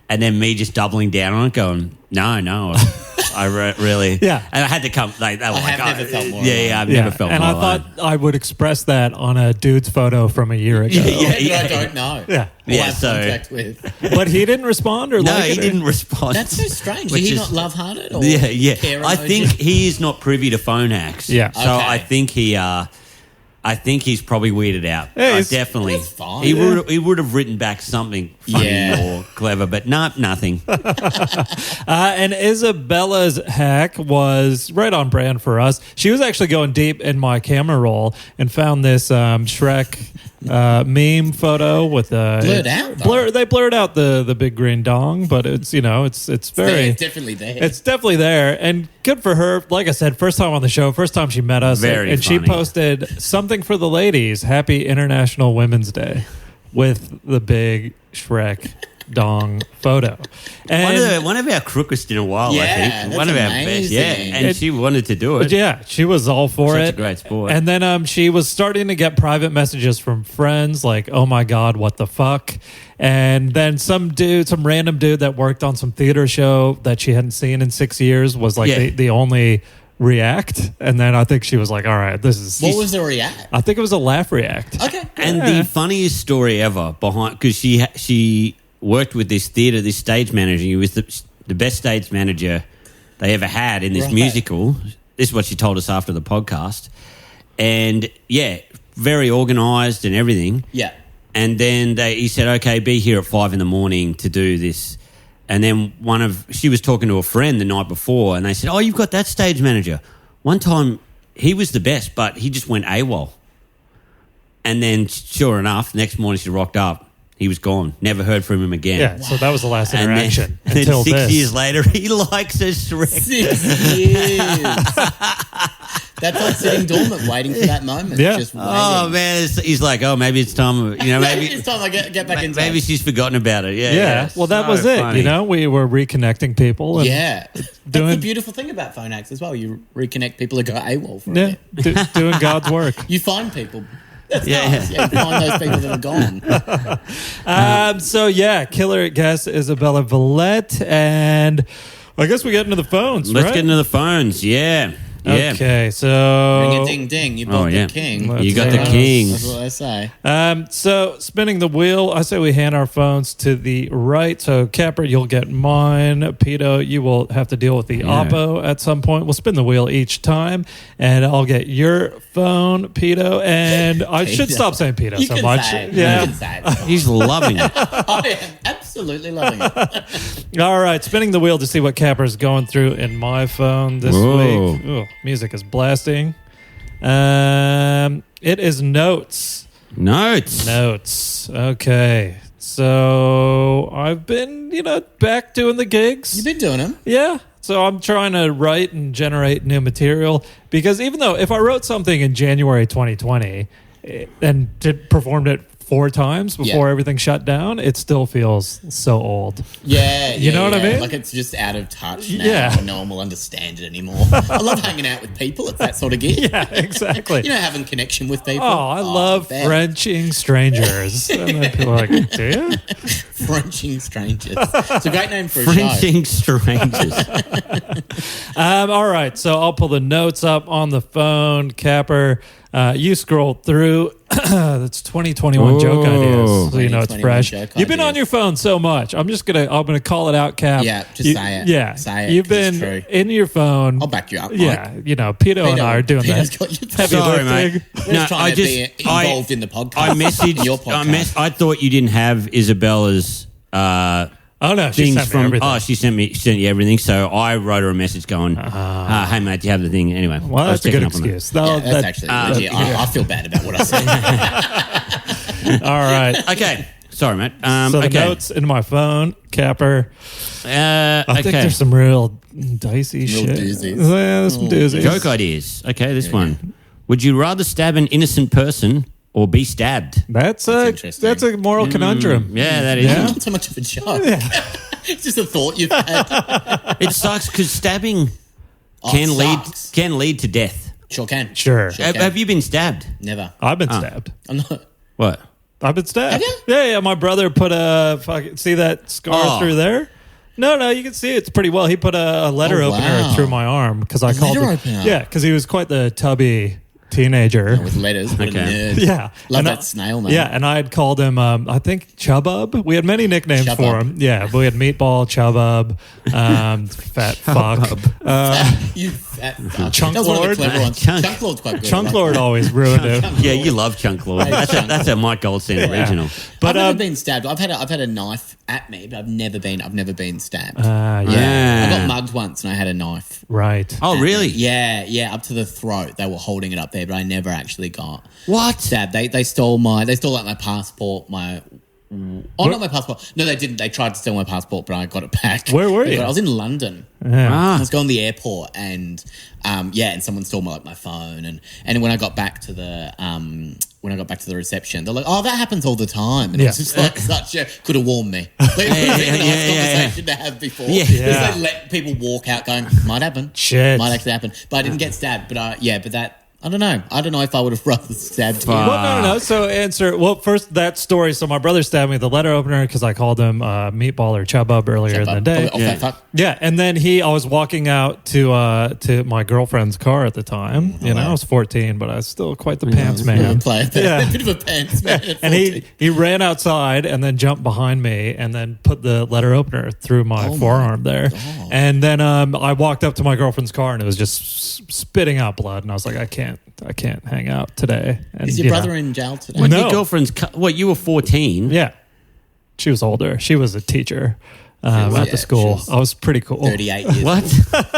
And then me just doubling down on it, going, "No." I really, and I had to come. Like, I have never felt more. I've never felt and more. And I thought I would express that on a dude's photo from a year ago. I don't know. So, but he didn't respond, or no, he didn't respond. That's so strange. Did he not love hearted? Or I think he is not privy to phone hacks. Yeah, so I think he's probably weirded out. Definitely. That's fine. He would have written back something funny or clever, but nothing. And Isabella's hack was right on brand for us. She was actually going deep in my camera roll and found this Shrek meme photo with blurred out. They blurred out the big green dong, but it's it's very definitely there. It's definitely there, and good for her. Like I said, first time on the show, first time she met us, and she posted something for the ladies. Happy International Women's Day with the big Shrek dong photo. And one of our crookest in a while, I think. One of our best. Yeah. And she wanted to do it. Yeah, she was all for it. Such a great sport. And then she was starting to get private messages from friends like, oh my God, what the fuck? And then some random dude that worked on some theater show that she hadn't seen in 6 years was like the only react, and then I think she was like, all right, this is... What was the react? I think it was a laugh react. Okay. And the funniest story ever behind, because she worked with this theatre, this stage manager. He was the best stage manager they ever had in this musical. This is what she told us after the podcast. And yeah, very organised and everything. Yeah. And then he said, okay, be here at 5 a.m. to do this. And then she was talking to a friend the night before, and they said, oh, you've got that stage manager. One time, he was the best, but he just went AWOL. And then, sure enough, next morning she rocked up. He was gone. Never heard from him again. Yeah, so that was the last interaction. And then until 6 years later, he likes a Shrek. 6 years. That's like sitting dormant, waiting for that moment. Yeah. Just waiting. Oh, man. He's like, oh, maybe it's time. Maybe it's time I get back into maybe it. she's forgotten about it. Yeah. Yeah, well, that So was it. funny. We were reconnecting people. And That's the beautiful thing about phone acts as well. You reconnect people who go AWOL for a bit. doing God's work. You find people. That's nice. Yeah, you find those people that are gone. So, killer guest Isabella Villette, and I guess we get into the phones, Let's right? get into the phones. Yeah. Yeah. Okay, so... Ring a ding ding. You bought the king. Let's You got see. the king. That's what I say. So spinning the wheel, I say we hand our phones to the right. So Capper, you'll get mine. Pito, you will have to deal with the Oppo at some point. We'll spin the wheel each time, and I'll get your phone, Pito. And I should stop saying Pito You so can much. say it. Yeah. You can say it. He's loving it. I am absolutely loving it. All right, spinning the wheel to see what Capper's going through in my phone this Whoa. week. Ooh, music is blasting. It is notes. Notes. Okay. So I've been, back doing the gigs. You've been doing them. Yeah. So I'm trying to write and generate new material because even though if I wrote something in January 2020 and performed it 4 times before everything shut down, it still feels so old. Yeah, You know what I mean? Like it's just out of touch now. Yeah. And no one will understand it anymore. I love hanging out with people. It's that sort of gig. Yeah, exactly. Having connection with people. Oh, I love bet. Frenching strangers. And then people are like, do you? Frenching strangers. It's a great name for a show. Frenching strangers. All right, so I'll pull the notes up on the phone. Capper, you scroll through. That's 2021 joke ideas. So it's 2021 fresh. joke You've been on ideas. your phone so much. I'm gonna call it out, Cap. Yeah, just say it. Yeah, Say it, You've 'cause it's been true. in your phone. I'll back you up. Yeah, Pito and I are doing Peter's that. got you. Heavy Sorry, lifting. mate. We're just trying to be involved in the podcast. I messaged. Your podcast. I thought you didn't have Isabella's Oh no, she things sent me from. everything. Oh, she sent you everything. So I wrote her a message going, "Hey mate, do you have the thing?" Anyway, Well, I was that's a good checking up on that. excuse. Yeah, that's actually legit. I feel bad about what I said. All right. Okay, sorry, mate. So the okay. notes in my phone, Capper. I think Okay. there's some real dicey Real shit. doozies. Yeah, there's some doozies. Joke ideas. Okay, this one. Would you rather stab an innocent person or be stabbed? That's interesting. a moral conundrum. Yeah, that is. Yeah. Not so much of a joke. It's just a thought you've had. It sucks because stabbing Oh, can it lead sucks. to death. Sure can. Sure. Okay. Have you been stabbed? Never. I've been stabbed. I'm not. What? I've been stabbed. Have you? Yeah. My brother put see that scar Oh. through there? No, you can see it's pretty well. He put a letter Oh, opener wow. through my arm because I called letter him. opener? Yeah, because he was quite the tubby teenager. With letters. What Okay. a nerd. Yeah. Love And that snail, man. Yeah, and I had called him, I think, Chubub. We had many nicknames Chubub. for him. Yeah, but we had Meatball, Chubub, Fat Fuck. You fat fuck. Chunk That was one of the Lord. clever ones. Chunk- Chunk Lord's quite good. Chunk Lord always ruined it. Yeah, you love Chunk Lord. That's a Mike Goldstein original. But I've never been stabbed. I've had a knife at me, but I've never been stabbed. yeah, Yeah. I got mugged once and I had a knife. right. Oh, really? Yeah, up to the throat. They were holding it up there, but I never actually got What? stabbed. They stole like my passport, not my passport. No, they didn't. They tried to steal my passport, but I got it back. Where were you? I was in London. Yeah. I was going to the airport and and someone stole my phone and when I got back to the reception, they're like, "Oh, that happens all the time." And Yeah. it's just like could have warned me. Like, it would have been a nice conversation to have before. Yeah. Because Yeah. they let people walk out going, "Might happen." Shit. Might actually happen. But I didn't get stabbed. But I don't know. I don't know if I would have rather stabbed him. Well, no. So first that story. So my brother stabbed me with the letter opener because I called him Meatball or Chubba earlier in the day. Yeah, and then I was walking out to my girlfriend's car at the time. I was 14, but I was still quite the pants man. A bit of a pants man. And he ran outside and then jumped behind me and then put the letter opener through my forearm there. God. And then I walked up to my girlfriend's car and it was just spitting out blood, and I was like, I can't hang out today. And, is your brother in jail today? When your girlfriend's... you were 14? Yeah. She was older. She was a teacher at the school. I was pretty cool. 38 years What?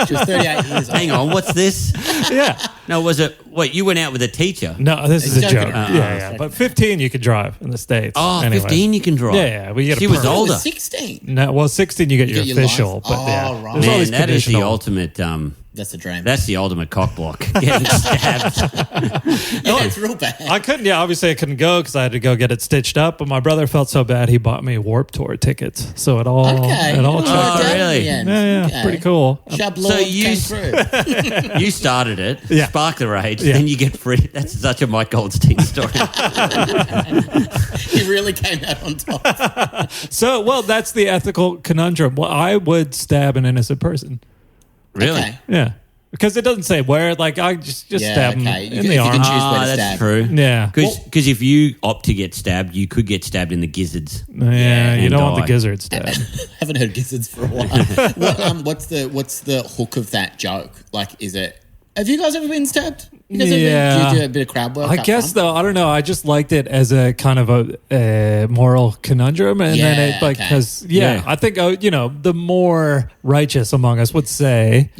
She was 38 years old. Hang on, what's this? Yeah. No, was it... you went out with a teacher? No, this is a joke. Yeah. But 15 you could drive in the States. Oh, anyway. 15 you can drive? Yeah. We get she was older. 16? No, well, 16 you get your official. But right. There's all these that is the ultimate... that's the dream. That's the ultimate cock block. Getting stabbed. It's real bad. I couldn't. Yeah, obviously I couldn't go because I had to go get it stitched up. But my brother felt so bad he bought me Warped Tour tickets. So it all checked out. Really? Yeah, okay. Pretty cool. So you started it, sparked the rage, then you get free. That's such a Mike Goldstein story. He really came out on top. So, that's the ethical conundrum. Well, I would stab an innocent person. Really? Okay. Yeah. Because it doesn't say where. Like, I just stab him in the arm. You can choose where to that's stab. true. Yeah. Because if you opt to get stabbed, you could get stabbed in the gizzards. Yeah, you don't want the gizzard stab. Haven't heard gizzards for a while. What's the hook of that joke? Like, is it... Have you guys ever been stabbed? Do you do a bit of crowd work? I guess though, I don't know. I just liked it as a kind of a moral conundrum, and then it because I think the more righteous among us would say,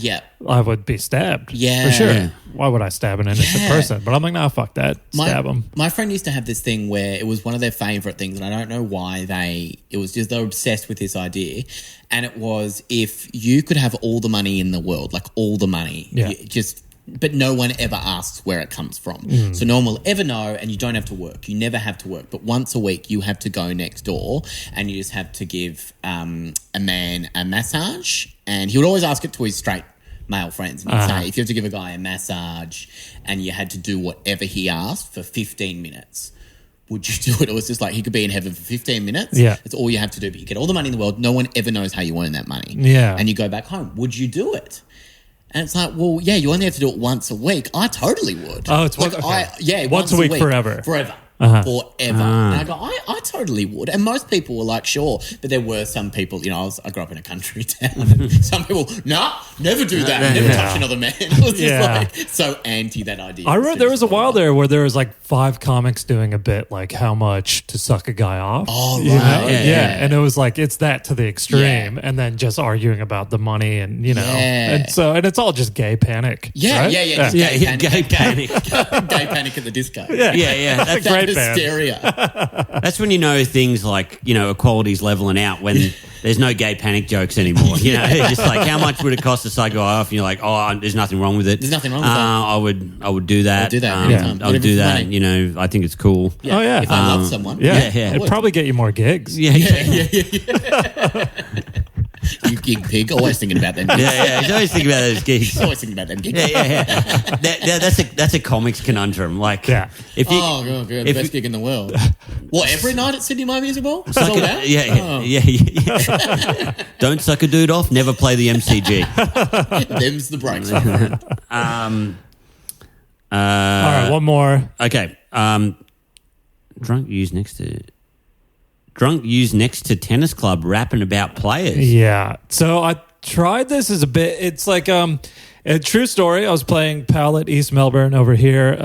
I would be stabbed. Yeah, for sure. Yeah. Why would I stab an innocent person? But I'm like, nah, fuck that. Stab them. My friend used to have this thing where it was one of their favorite things, and I don't know why they were obsessed with this idea. And it was, if you could have all the money in the world, like all the money, but no one ever asks where it comes from. So no one will ever know, and you don't have to work. You never have to work. But once a week, you have to go next door and you just have to give a man a massage. And he would always ask it to his straight male friends. And he'd say, if you have to give a guy a massage and you had to do whatever he asked for 15 minutes, would you do it? It was just like he could be in heaven for 15 minutes. Yeah. That's all you have to do. But you get all the money in the world. No one ever knows how you earn that money. Yeah. And you go back home. Would you do it? And it's like, well, yeah, you only have to do it once a week. I totally would. Oh, it's like, once a week forever. Forever. Forever. And I go, I totally would. And most people were like, sure. But there were some people, I grew up in a country town. And some people, never do that. Never touch another man. It was just like so anti that idea. I remember there was a while there where there was like 5 comics doing a bit like how much to suck a guy off. Oh, right. Yeah. And it was like, it's that to the extreme. And then just arguing about the money and, and so, and it's all just gay panic. Yeah. Right? Just gay panic. Gay panic at the disco. Yeah. That's great. Hysteria. That's when you know things like, equality's leveling out, when there's no gay panic jokes anymore. It's just like, how much would it cost to psych a guy off? And you're like, there's nothing wrong with it. There's nothing wrong with that. I would do that. I'll do that anytime. I would do that. I think it's cool. Yeah. Oh, yeah. If I love someone. Yeah. It'd probably get you more gigs. Yeah. You gig pig, always thinking about them gigs. Yeah, he's always thinking about those gigs. Always thinking about them gigs. Yeah. That's a comics conundrum. Like, if you, the best gig in the world. What, every night at Sydney My Music Hall? Sold out? Yeah. Don't suck a dude off. Never play the MCG. Them's the breaks. All right, one more. Okay. Drunk used next to tennis club rapping about players. Yeah. So I tried this as a bit. It's like a true story. I was playing PAL at East Melbourne over here.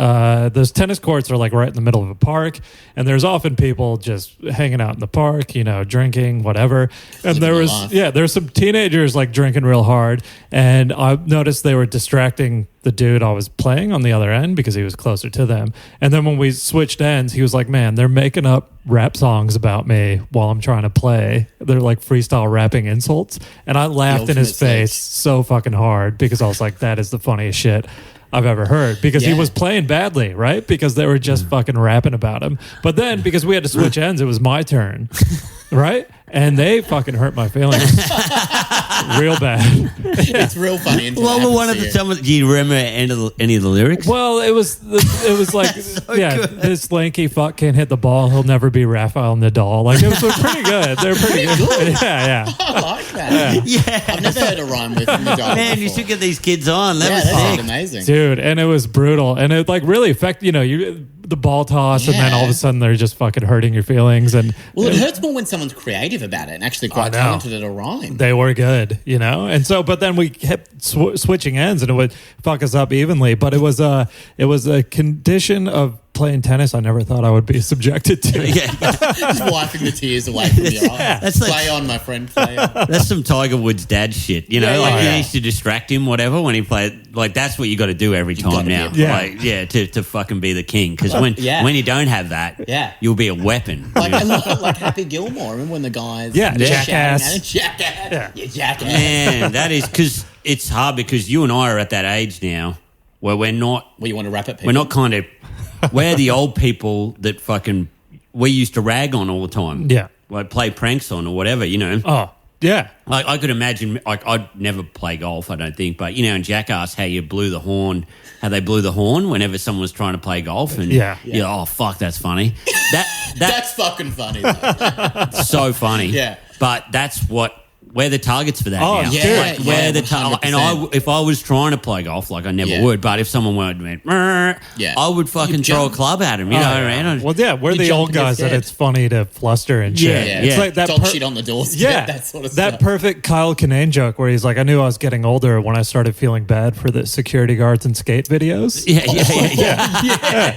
Those tennis courts are like right in the middle of a park, and there's often people just hanging out in the park, drinking, whatever. And there's some teenagers like drinking real hard, and I noticed they were distracting the dude I was playing on the other end because he was closer to them. And then when we switched ends, he was like, man, they're making up rap songs about me while I'm trying to play. They're like freestyle rapping insults. And I laughed in his face so fucking hard because I was like, that is the funniest shit I've ever heard, because he was playing badly, right? Because they were just fucking rapping about him. But then because we had to switch ends, it was my turn, right? And they fucking hurt my feelings. real bad. It's real funny. What were one of the? Do you remember any of the lyrics? Well, it was like, good. this lanky fuck can't hit the ball. He'll never be Rafael Nadal. Like, it was pretty good. They're pretty good. Yeah. I like that. Yeah. I've never heard a rhyme with Nadal. Man, you before. should get these kids on. That Yeah, was that sounds sick. amazing. Dude, and it was brutal. And it like really affected, the ball toss, and then all of a sudden they're just fucking hurting your feelings. And Well, it hurts more when someone's creative about it and actually quite know. talented at a rhyme. they were good, and so, but then we kept switching ends, and it would fuck us up evenly. But it was a condition of playing tennis I never thought I would be subjected to. Yeah. Just wiping the tears away from your eyes. That's like- Play on, my friend. Play on. That's some Tiger Woods dad shit, Yeah, like yeah. he needs to distract him, whatever, when he played. Like, that's what you got to do every time gotta now. be a pro. To fucking be the king. Because when you don't have that, you'll be a weapon. Like Happy Gilmore. Remember when the guys jackass. Jackass. You jackass. Man, that is because it's hard because you and I are at that age now where we're not. Well, you want to wrap it, people? We're not kind of. We're the old people that fucking we used to rag on all the time. Yeah. Like play pranks on or whatever, Oh, yeah. Like I could imagine, like I'd never play golf, I don't think, but in Jackass, how you blew the horn, how they blew the horn whenever someone was trying to play golf, and oh fuck, that's funny. That's fucking funny. So funny. Yeah. But we're the targets for that now. yeah, Like, we're the 100%. if I was trying to play golf, like I never would, but if someone went, I would fucking throw a club at him. You know what I mean? Well, yeah, we're the old guys that it's funny to fluster and shit. Yeah. It's like that Dog shit on the doorstep. Yeah, That sort of that stuff. perfect Kyle Kinane joke where he's like, I knew I was getting older when I started feeling bad for the security guards and skate videos. Yeah.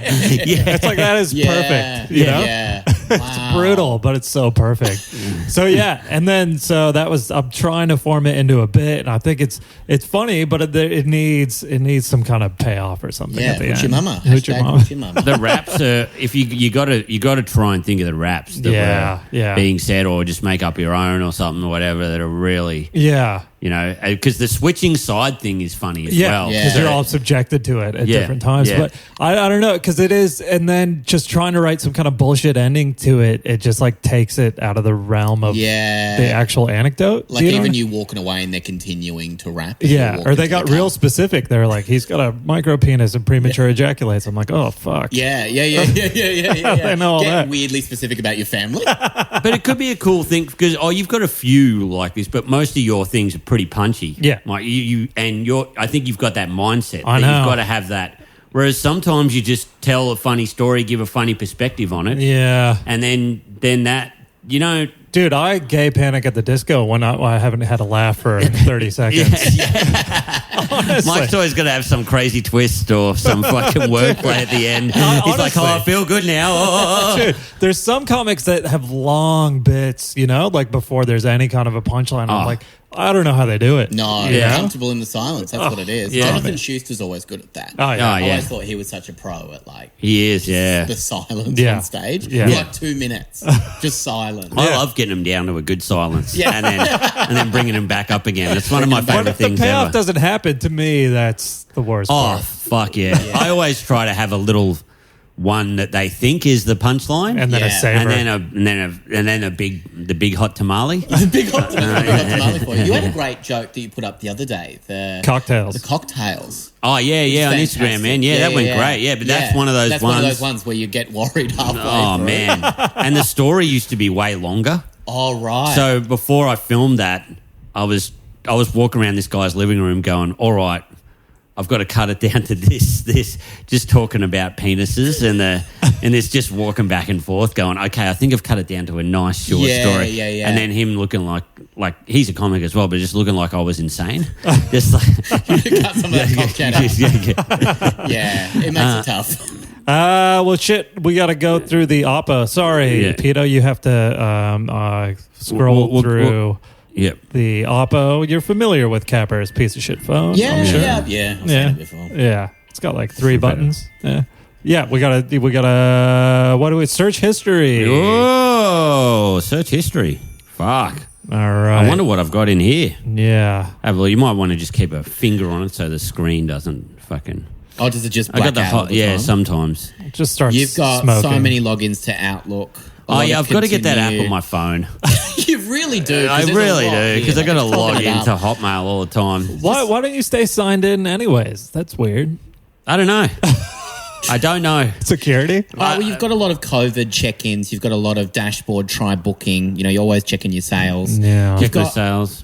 It's like, that is perfect. You know? Yeah. It's brutal, but it's so perfect. So and then that was, I'm trying to form it into a bit, and I think it's funny, but it needs some kind of payoff or something. Yeah, at the Hoochie end. Mama. Hoochie Hashtag Mama. Hoochie Mama. The raps are, if you got to try and think of the raps that were being said, or just make up your own or something or whatever, that are really because the switching side thing is funny as well. Because you're all subjected to it at different times. But I don't know, because it is, and then just trying to write some kind of bullshit ending to it, it just like takes it out of the realm of the actual anecdote. Like even you walking away and they're continuing to rap. Yeah, or they got real specific. They're like, he's got a micro penis and premature ejaculates. I'm like, oh fuck. Yeah. I know all Get that. weirdly specific about your family. But it could be a cool thing because you've got a few like this, but most of your things are pretty punchy. Yeah, like I think you've got that mindset. I know. You've got to have that. Whereas sometimes you just tell a funny story, give a funny perspective on it. Yeah, and then that Dude, I gay panic at the disco when I haven't had a laugh for 30 seconds. Mike's always going to have some crazy twist or some fucking wordplay at the end. He's like, oh, I feel good now. Oh. Dude, there's some comics that have long bits, like before there's any kind of a punchline. I'm like, I don't know how they do it. No, they're comfortable in the silence. That's what it is. Yeah. Jonathan Schuster's always good at that. Oh, yeah. I always thought he was such a pro at He is, the silence on stage. Yeah. For like 2 minutes, just silence. I love getting them down to a good silence, and then bringing them back up again. It's one of my favorite things. If the payoff ever. doesn't happen, to me, that's the worst. Oh part. fuck yeah. I always try to have a little one that they think is the punchline, and then a savor, and then the big hot tamale. The big hot tamale for you. You had a great joke that you put up the other day. The cocktails. Oh yeah, on Instagram, man. Yeah, that went great. Yeah, but that's one of those ones. That's one of those ones where you get worried halfway. Oh through. man, and the story used to be way longer. Oh right. So before I filmed that, I was walking around this guy's living room going, all right, I've got to cut it down to this, just talking about penises and it's just walking back and forth going, okay, I think I've cut it down to a nice short story. Yeah. And then him looking like he's a comic as well, but just looking like I was insane. Just like you cut some of that cock chat out. Yeah, it makes it tough. Well, shit, we got to go through the oppa. Sorry, Peter, you have to scroll through. Yep. The Oppo. You're familiar with Capper's piece of shit phone? Yeah, I'm sure. yeah. I've seen it before. Yeah. It's got like 3 buttons. Yeah. We gotta what do we search history? Oh, search history. Fuck. All right. I wonder what I've got in here. Yeah. Well, you might want to just keep a finger on it so the screen doesn't fucking. Oh, does it just black out all the time? Sometimes. It just starts. You've got smoking. so many logins to Outlook. Oh yeah, I've got to get that app on my phone. You've really do. I really do because I got to log into Hotmail all the time. Why don't you stay signed in anyways? That's weird. I don't know. I don't know. Security? Well, you've got a lot of COVID check-ins. You've got a lot of dashboard try booking. You know, you're always checking your sales. Yeah. Check the sales.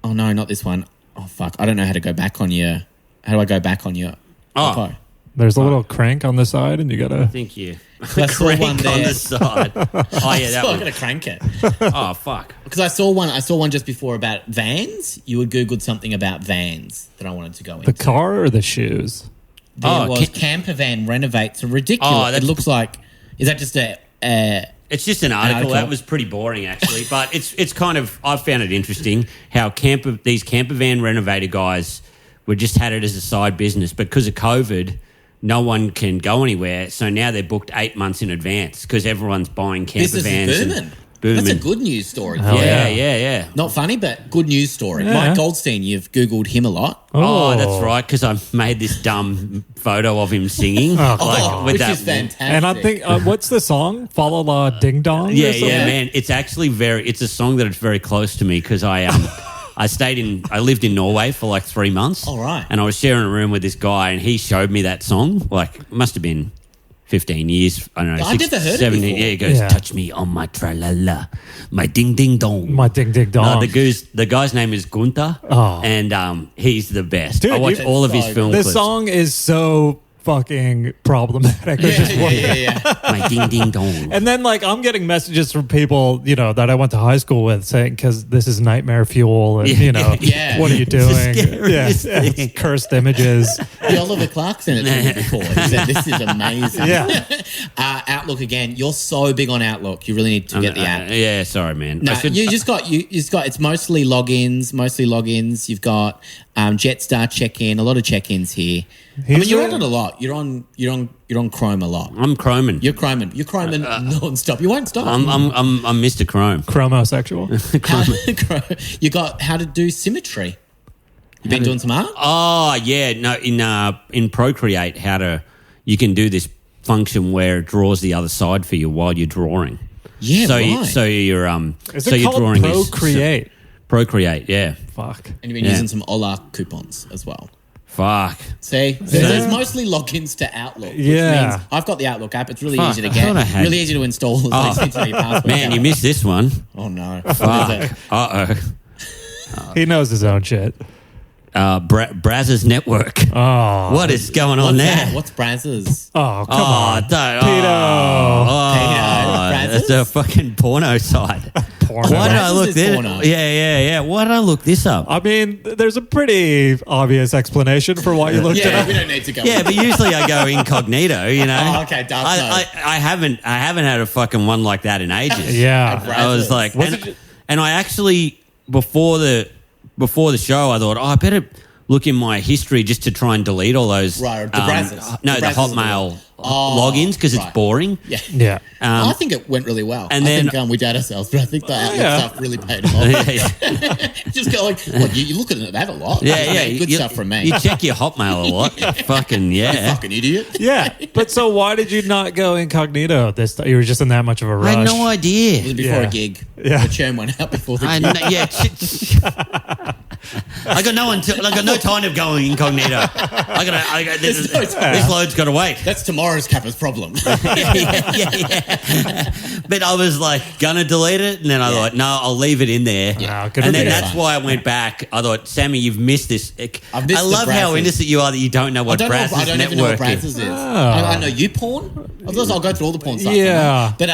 Oh, no, not this one. Oh, fuck. I don't know how to go back on your... How do I go back on your... Oh. There's a little crank on the side and you got to... Thank you. I saw one Crank there. on the side. Oh, yeah, that I'm one. going to crank it. Oh, fuck. Because I saw one just before about vans. You had Googled something about vans that I wanted to go into. The car or the shoes? There was camper van renovates. Ridiculous. Oh, it looks like... Is that just a... It's just an article. That was pretty boring, actually. But it's kind of... I've found it interesting how these camper van renovator guys were just had it as a side business. But because of COVID, no one can go anywhere. So now they're booked 8 months in advance because everyone's buying camper vans. Business is booming. That's a good news story. Yeah. Not funny, but good news story. Yeah. Mike Goldstein, you've Googled him a lot. Oh, that's right, because I made this dumb photo of him singing. Which is fantastic. And I think, what's the song? Follow La Ding Dong? Yeah, man. It's actually it's a song that is very close to me because I lived in Norway for like 3 months. All right. And I was sharing a room with this guy and he showed me that song. Like, it must have been 15 years. I don't know. I've never heard it 17. before. Yeah, he goes, touch me on my tra-la-la, my ding-ding-dong. My ding-ding-dong. The guy's name is Gunther, and he's the best. Dude, I watch all of his film This clips. song is so fucking problematic. Yeah. My ding-ding-dong. And then, like, I'm getting messages from people, you know, that I went to high school with saying, because this is nightmare fuel and, you know, what are you doing? It's cursed images. The Oliver Clark sent it to me before. He said, this is amazing. Yeah. Outlook again. You're so big on Outlook. You really need to get the app. Yeah, sorry, man. No, you just got it's mostly logins. You've got Jetstar check-in, a lot of check-ins here. You're on it a lot. You're on Chrome a lot. I'm chroming. You're chroming non-stop. You won't stop. I'm Mr. Chrome. Chromosexual. You got how to do symmetry. You've been doing some art? Oh, yeah. No, in Procreate, you can do this function where it draws the other side for you while you're drawing. Yeah, so so you're Is it called drawing Procreate? Procreate, yeah. Fuck. And you've been using some Ola coupons as well. Fuck. See, there's mostly logins to Outlook. Which means I've got the Outlook app. It's really easy to get. Really easy to install. It's your password. Man, you missed this one. Oh no. Fuck. He knows his own shit. Brazzers Network. Oh. What is going on there? What's Brazzers? Oh, come on. Brazzers? That's a fucking porno site. Porno. Why did I look Brazzers is this? porno. Yeah. Why did I look this up? I mean, there's a pretty obvious explanation for why you looked it up. We don't need to go. Yeah, but usually I go incognito, you know. Oh, okay, dark I haven't had a fucking one like that in ages. Yeah. I was like, and I actually before the show, I thought, I better look in my history just to try and delete all those. Right, the Brazzers. No, the Hotmail logins because it's boring. Yeah. I think it went really well. And I then think we did ourselves, but I think the Outlook stuff really paid off. Just go like, you're looking at that a lot. Yeah. Good stuff from me. You check your Hotmail a lot. Fucking You fucking idiot. Yeah. But so why did you not go incognito this time? You were just in that much of a rush. I had no idea. It was before a gig. Yeah. The churn went out before the gig. I got no time to go incognito. This load's got to wait. That's tomorrow's Kappa's problem. yeah. But I was like gonna delete it, and then I thought, no, I'll leave it in there. Yeah. And then that's why I went back. I thought, Sammy, you've missed this. I love how innocent you are that you don't know what Brazzers I don't even know what Brazzers is. I know YouPorn. I'll go through all the porn sites. Yeah. But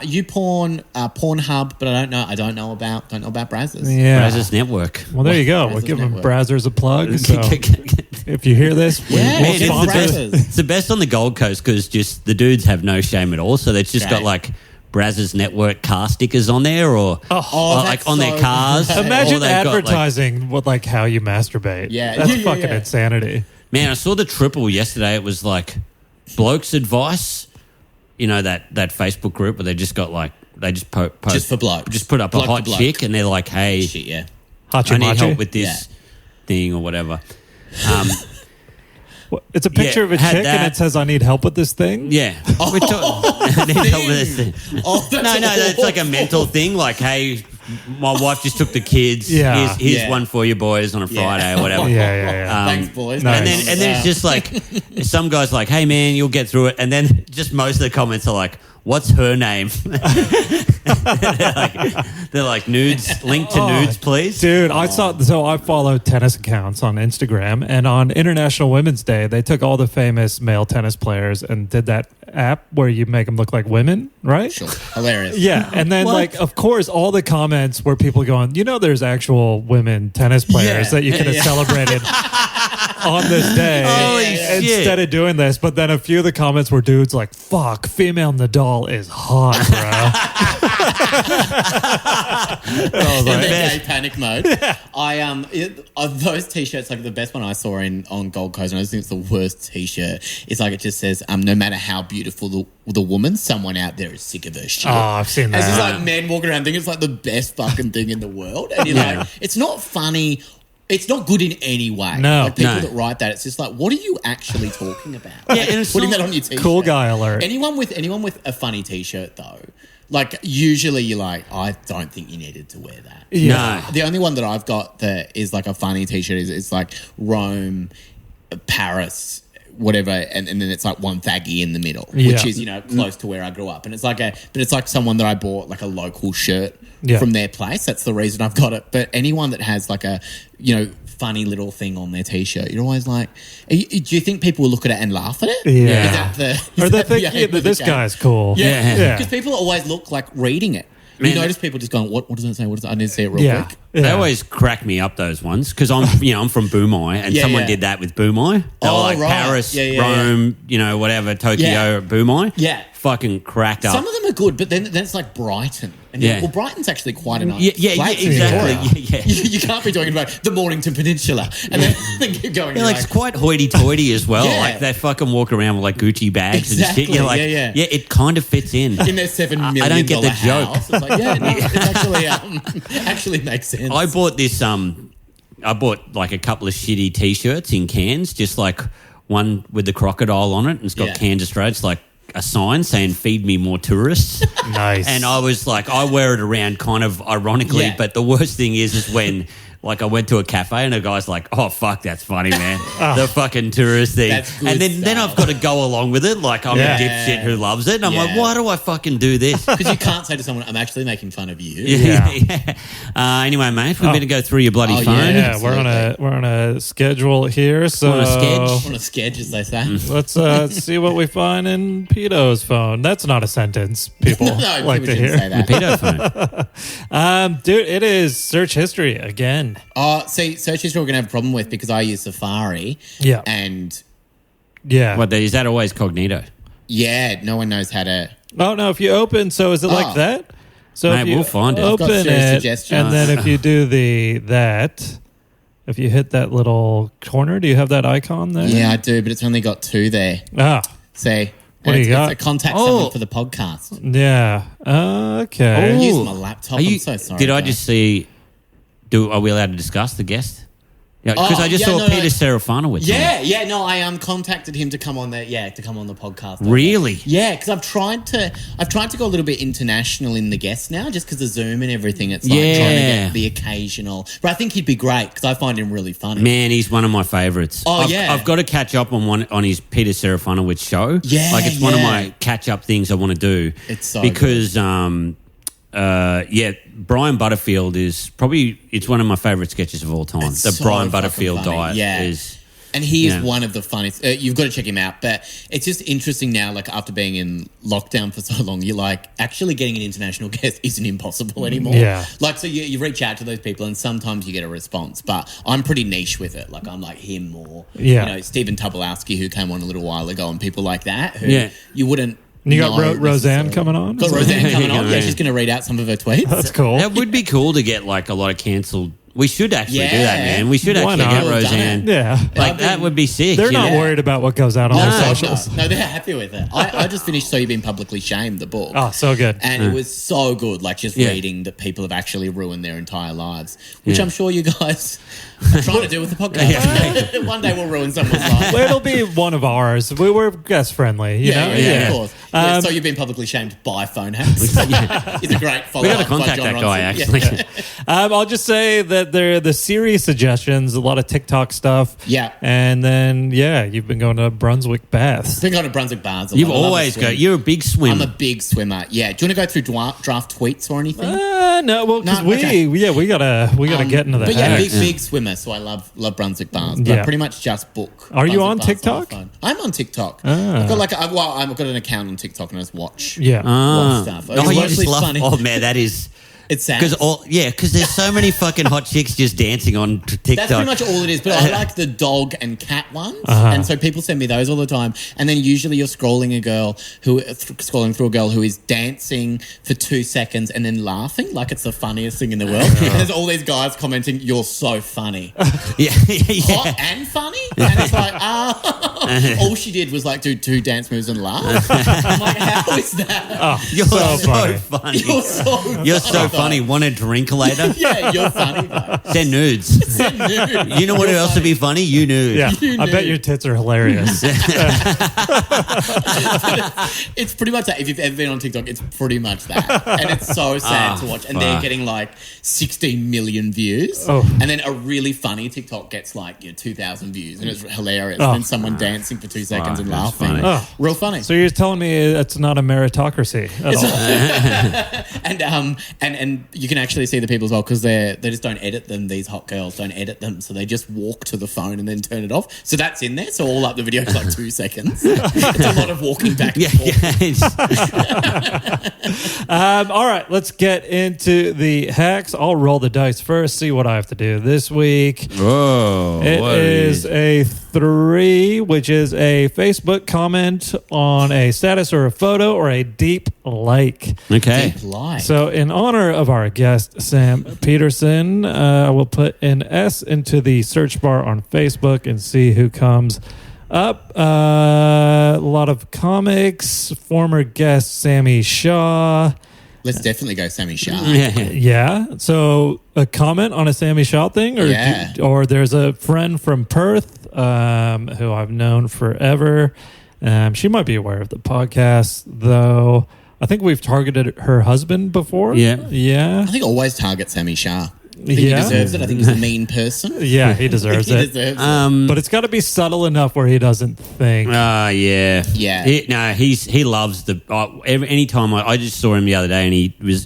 YouPorn, Pornhub, but I don't know about Brazzers. Yeah. Brazzers Network. Well, there you go. We're Brazzers giving Network. Brazzers a plug. So if you hear this, Man, it's sponsor Brazzers. it's the best on the Gold Coast because just the dudes have no shame at all. So they've just got like Brazzers Network car stickers on there, or like on their cars. Imagine Or they've got, advertising what like how you masturbate. Yeah. That's Yeah, fucking yeah. insanity. Man, I saw the triple yesterday. It was like blokes' advice. You know that Facebook group where they just got like they just Just for blokes. just put up Bloke a to hot bloke. chick and they're like, hey, Shit, yeah. I need help with Yeah. this thing or whatever. It's a picture of a had chick that. and it says, I need help with this thing. Yeah. I need help with this thing. Oh, that's No, it's like a mental thing. Like, hey, my wife just took the kids. Yeah. Here's one for you boys on a Friday or whatever. Yeah. Thanks, boys. Nice. And then it's just like some guys like, hey man, you'll get through it. And then just most of the comments are like, what's her name? they're like nudes, link to nudes, please. Dude, I follow tennis accounts on Instagram, and on International Women's Day, they took all the famous male tennis players and did that app where you make them look like women, right? Sure. Hilarious. Yeah, and then of course, all the comments were people going, there's actual women tennis players that you could have celebrated on this day instead of doing this. But then a few of the comments were dudes like, fuck, female Nadal is hot, bro. I was like, gay panic mode. Those t-shirts, like the best one I saw on Gold Coast, and I think it's the worst t-shirt. It's like it just says, no matter how beautiful the woman, someone out there is sick of her shit. Oh, I've seen that. It's just like men walking around thinking it's like the best fucking thing in the world, and you're like, it's not funny. It's not good in any way. No. Like people that write that, it's just like, what are you actually talking about? Yeah, and it's putting that on your t-shirt. Cool guy alert. Anyone with a funny t-shirt though, like usually you're like, I don't think you needed to wear that. Yeah. No. The only one that I've got that is like a funny t-shirt is it's like Rome, Paris, whatever, and then it's like one thaggy in the middle, which is close to where I grew up, and it's like someone that I bought like a local shirt from their place. That's the reason I've got it. But anyone that has like a funny little thing on their t-shirt, you're always like, do you think people will look at it and laugh at it? Yeah. Or they think that this guy's cool. Yeah, because people always look like reading it. Man, you notice people just going, what does it say? What does it? I need to see it real quick. Yeah. They always crack me up, those ones, because I'm from Boomai, and someone did that with Boomai. They were like Paris, Rome, whatever, Tokyo, Boomai. Yeah. Fucking cracked up. Some of them are good, but then it's like Brighton. And well, Brighton's actually quite a nice place. Exactly. You can't be talking about the Mornington Peninsula and then keep going. Like, it's quite hoity-toity as well. Like, they fucking walk around with like Gucci bags and shit. You're like, it kind of fits in. In their $7 million I don't get the joke. House. It's like, it actually makes sense. I bought this. I bought like a couple of shitty T-shirts in Cairns, just like one with the crocodile on it, and it's got Cairns Australia. It's like a sign saying "Feed me more tourists." Nice. And I was like, I wear it around kind of ironically, but the worst thing is when. Like, I went to a cafe and a guy's like, oh, fuck, that's funny, man. The fucking tourist thing. That's good and then I've got to go along with it. Like, I'm a dipshit who loves it. And I'm like, why do I fucking do this? Because you can't say to someone, I'm actually making fun of you. Anyway, mate, we better go through your bloody phone. Yeah, we're on a schedule here. So on a sketch. On a sketch, as they say. Let's see what we find in Peto's phone. That's not a sentence people like to hear. Say that. The pedo phone. Dude, it is search history again. See, search history we're going to have a problem with because I use Safari. Yeah. And... Yeah. What, is that always cognito? Yeah, no one knows how to... Oh, no, if you open... So is it like that? So Mate, if you we'll find it. open it, and then if you do if you hit that little corner, do you have that icon there? Yeah, I do, but it's only got 2 there. What See? do you got? It's a contact someone for the podcast. Yeah. Okay. I'm using my laptop. I'm so sorry. Did I just see... Are we allowed to discuss the guest? Yeah, because I just saw Peter Serafinowicz. I contacted him to come on to come on the podcast. Really? Yeah, because I've tried to go a little bit international in the guests now, just because of Zoom and everything. It's like trying to get the occasional. But I think he'd be great because I find him really funny. Man, he's one of my favourites. I've got to catch up on his Peter Serafinowicz show. Yeah, like it's one of my catch up things I want to do. It's so because Brian Butterfield is probably it's one of my favourite sketches of all time. It's the so Brian Butterfield funny. diet is. And he is one of the funniest. You've got to check him out. But it's just interesting now, like after being in lockdown for so long, you're like, actually getting an international guest isn't impossible anymore. Yeah. Like, so you reach out to those people and sometimes you get a response. But I'm pretty niche with it. Like, I'm like him or, Stephen Tobolowsky, who came on a little while ago, and people like that who you wouldn't. You got Roseanne coming on? Got Roseanne coming on. Yeah, she's going to read out some of her tweets. That's cool. That would be cool to get like a lot of cancelled. We should actually do that, man. We should actually get Roseanne. Yeah. Like, that would be sick. They're not worried about what goes out on their socials. No, they're happy with it. I just finished So You've Been Publicly Shamed, the book. Oh, so good. And it was so good, like just reading that people have actually ruined their entire lives, which I'm sure you guys are trying to do with the podcast. One day we'll ruin someone's life. Well, it'll be one of ours. We were guest friendly, you know? Yeah, of course. So you've been publicly shamed by phone hacks. He's a great follow-up. We got to contact that guy, actually. Yeah. I'll just say that they're the Siri suggestions, a lot of TikTok stuff. Yeah. And then, you've been going to Brunswick baths. Been going to Brunswick Bars. You've always go. You're a big swimmer. I'm a big swimmer. Yeah. Do you want to go through draft tweets or anything? No, well, because okay. we gotta get into that. But yeah, big swimmer. So I love Brunswick Bars. But I pretty much just book. Are you on Brunswick Bars TikTok? on I'm on TikTok. I've got I've got an account on TikTok and I just watch. Yeah. Watch stuff. Oh, you just love. Funny. Oh man, that is. It's sad. Because there's so many fucking hot chicks just dancing on TikTok. That's pretty much all it is. But I like the dog and cat ones, and so people send me those all the time. And then usually you're scrolling through a girl who is dancing for 2 seconds and then laughing like it's the funniest thing in the world. And there's all these guys commenting, "You're so funny." Hot and funny. And it's like, all she did was like do 2 dance moves and laugh. I'm like, how is that? You're so funny. You're so funny. Want a drink later? Yeah, you're funny, though. Send nudes. You know what else would be funny? You nude. Yeah, I bet your tits are hilarious. It's pretty much that. If you've ever been on TikTok, it's pretty much that. And it's so sad to watch. And they're getting like 16 million views. And then a really funny TikTok gets like 2,000 views. And it's hilarious. And then someone dancing for 2 seconds and laughing. Real funny. So you're telling me it's not a meritocracy at all? And you can actually see the people as well because they just don't edit them. These hot girls don't edit them, so they just walk to the phone and then turn it off. So that's in there. So all up the video is like 2 seconds. It's a lot of walking back and forth. All right, let's get into the hacks. I'll roll the dice first. See what I have to do this week. Whoa! It is a 3, which is a Facebook comment on a status or a photo or a deep like. Okay. Deep like. So in honor of our guest, Sam Peterson, I will put an S into the search bar on Facebook and see who comes up. A lot of comics, former guest Sammy Shaw. Let's definitely go Sammy Shaw. Yeah. So a comment on a Sammy Shaw thing? Or there's a friend from Perth who I've known forever. She might be aware of the podcast, though. I think we've targeted her husband before. Yeah. I think always target Sammy Shaw. I think he deserves it. I think he's a mean person. Yeah, he deserves it. But it's got to be subtle enough where he doesn't think. Yeah. He loves the. Anytime I just saw him the other day, and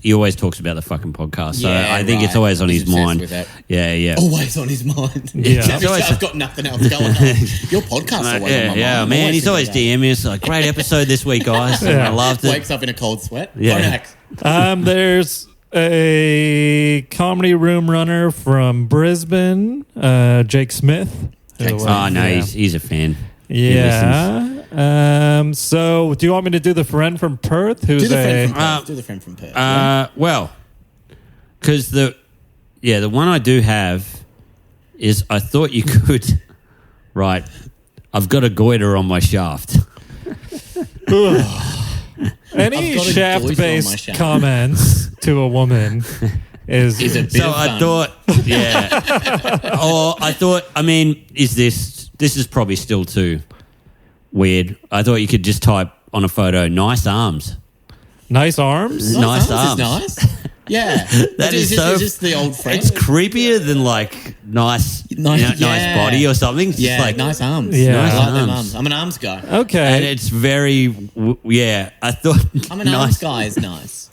he always talks about the fucking podcast. So I think it's always on his mind. With it. Yeah. Always on his mind. Yeah. I've got nothing else going on. Your podcast always on my mind. Yeah, man. He's always DMing us like, great episode this week, guys. I loved it. Wakes up in a cold sweat. Yeah. There's a comedy room runner from Brisbane, Jake Smith. He's a fan. Yeah. So do you want me to do the friend from Perth? Do the friend from Perth. Well, because the one I do have is I thought you could. Right, I've got a goiter on my shaft. Any shaft-based comments to a woman is a bit so of I fun. thought, I thought. I mean, this is probably still too weird. I thought you could just type on a photo, "nice arms." Nice arms? Nice Is arms. nice. Yeah. Is this the old friend? It's creepier than like nice body or something. It's just like nice arms. Yeah. I Nice like them arms. arms. I'm an arms guy. Okay. And it's very, I thought. I'm an arms guy is nice.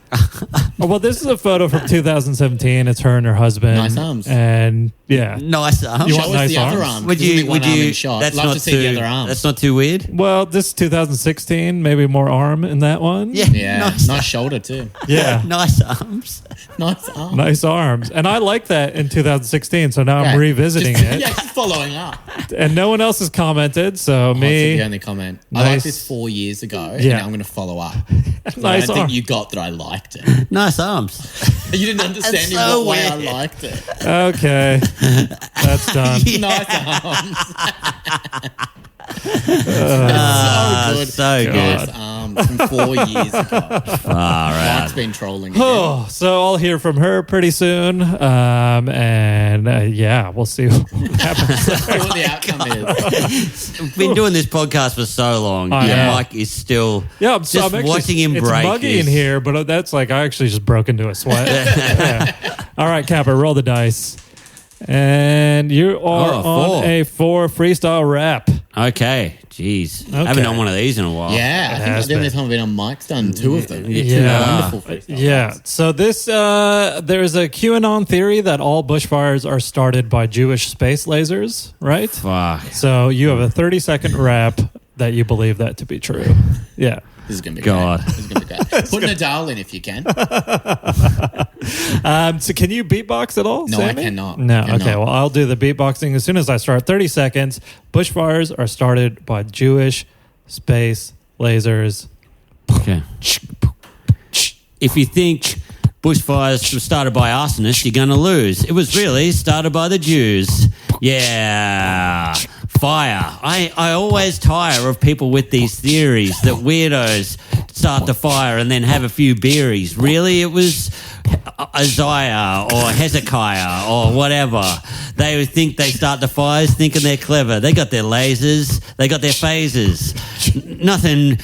Well, this is a photo from 2017. It's her and her husband. Nice arms. And nice arms. You Show want us nice the other arms? arm. Would There's you? only one arm in shot. That's Love not to see too. the other arm. That's not too weird. well, this is 2016. Maybe more arm in that one. Yeah. Nice shoulder too. Yeah. Nice arms. Nice arm. Nice arms. And I like that in 2016. So now I'm revisiting it. Yeah, just following up. And no one else has commented. So That's me. the only comment. I Nice. liked this 4 years ago. Yeah. And I'm going to follow up. Nice I don't arm. think you got that I liked it. Nice arms. You didn't understand in so what way I weird. liked it. Okay. That's done. Nice arms. So so good. good. Nice arms. from 4 years ago. Mike's been trolling again. Oh, so I'll hear from her pretty soon. Yeah, we'll see what happens. See what the outcome is. We've been doing this podcast for so long. Mike is still just watching him it's break. It's muggy in here, but that's like I actually just broke into a sweat. Yeah. All right, Capper, roll the dice. And you are on a 4 freestyle rap. Okay, jeez. I haven't done one of these in a while. Yeah, I think that's the only time I've been on Mike's done 2 of them. Yeah. Wonderful freestyle. Yeah. So this, there's a QAnon theory that all bushfires are started by Jewish space lasers, right? Fuck. So you have a 30-second rap that you believe that to be true. Yeah. This is going to be God. great. This is going to be great. Put Nadal in if you can. So can you beatbox at all, No, Sammy? I cannot. No. I cannot. Okay, well, I'll do the beatboxing as soon as I start. 30 seconds. Bushfires are started by Jewish space lasers. Okay. If you think bushfires were started by arsonists, you're going to lose. It was really started by the Jews. Yeah. Fire. I always tire of people with these theories that weirdos start the fire and then have a few beeries. Really? It was Isaiah or Hezekiah or whatever. They think they start the fires thinking they're clever. They got their lasers. They got their phasers. Nothing.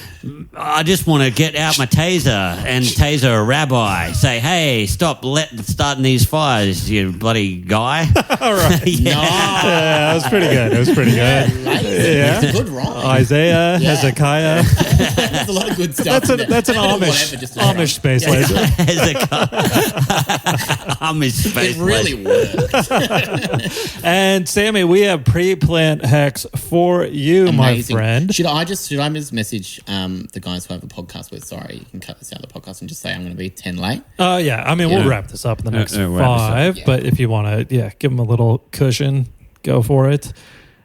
I just want to get out my taser and taser a rabbi. Say, hey, stop starting these fires, you bloody guy. All right. Yeah. Yeah, that was pretty good. It was pretty good. Yeah. That's a good rhyme. Isaiah, Hezekiah. There's a lot of good stuff. That's an Amish, just Amish space laser. Amish space It really worked. And Sammy, we have pre-planned hacks for you, Amazing. my friend. Should I just message the guys who have a podcast with, sorry, you can cut this out of the podcast and just say I'm going to be 10 late? Yeah. I mean, we'll wrap this up in the next wrap this up. 5, Yeah. but if you want to, give them a little cushion, go for it.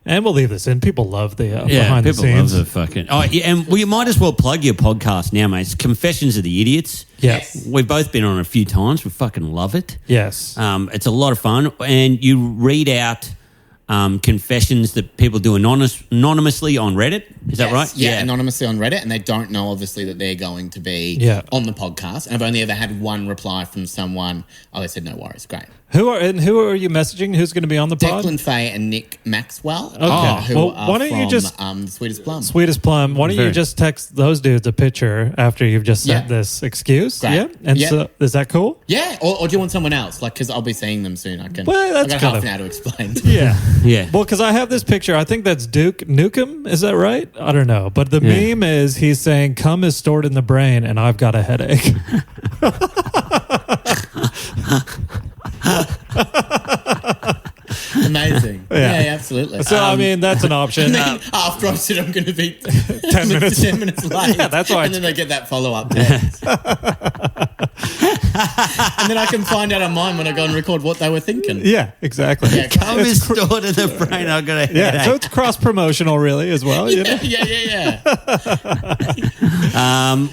And we'll leave this in. People love the behind the people scenes. love the fucking. Oh, yeah, and you might as well plug your podcast now, mate. It's Confessions of the Idiots. Yes. We've both been on a few times. We fucking love it. Yes. It's a lot of fun, and you read out confessions that people do anonymously on Reddit. Is that right? Yeah, anonymously on Reddit, and they don't know, obviously, that they're going to be on the podcast. And I've only ever had one reply from someone. Oh, they said, no worries. Great. Who are you messaging? Who's going to be on the pod? Declan Fay and Nick Maxwell. Okay. Who Well, are why don't from, you just- the Sweetest Plum. Sweetest Plum. Why don't you just text those dudes a picture after you've just sent this excuse? Great. Yeah. And so, is that cool? Yeah, or do you want someone else? Like, because I'll be seeing them soon. I can. Well, that's I got kind half of- an hour to explain. Yeah. Yeah. Well, because I have this picture. I think that's Duke Nukem. Is that right? I don't know. But the meme is he's saying, cum is stored in the brain and I've got a headache. Amazing. Yeah, absolutely. So, I mean, that's an option. And then after I said I'm going to be 10 minutes. 10 minutes late. Yeah, that's why. And then they get that follow-up text. And then I can find out on mine when I go and record what they were thinking. Yeah, exactly. Yeah, Cum is stored in the brain. I've got a headache. So it's cross-promotional, really, as well. You know? Yeah.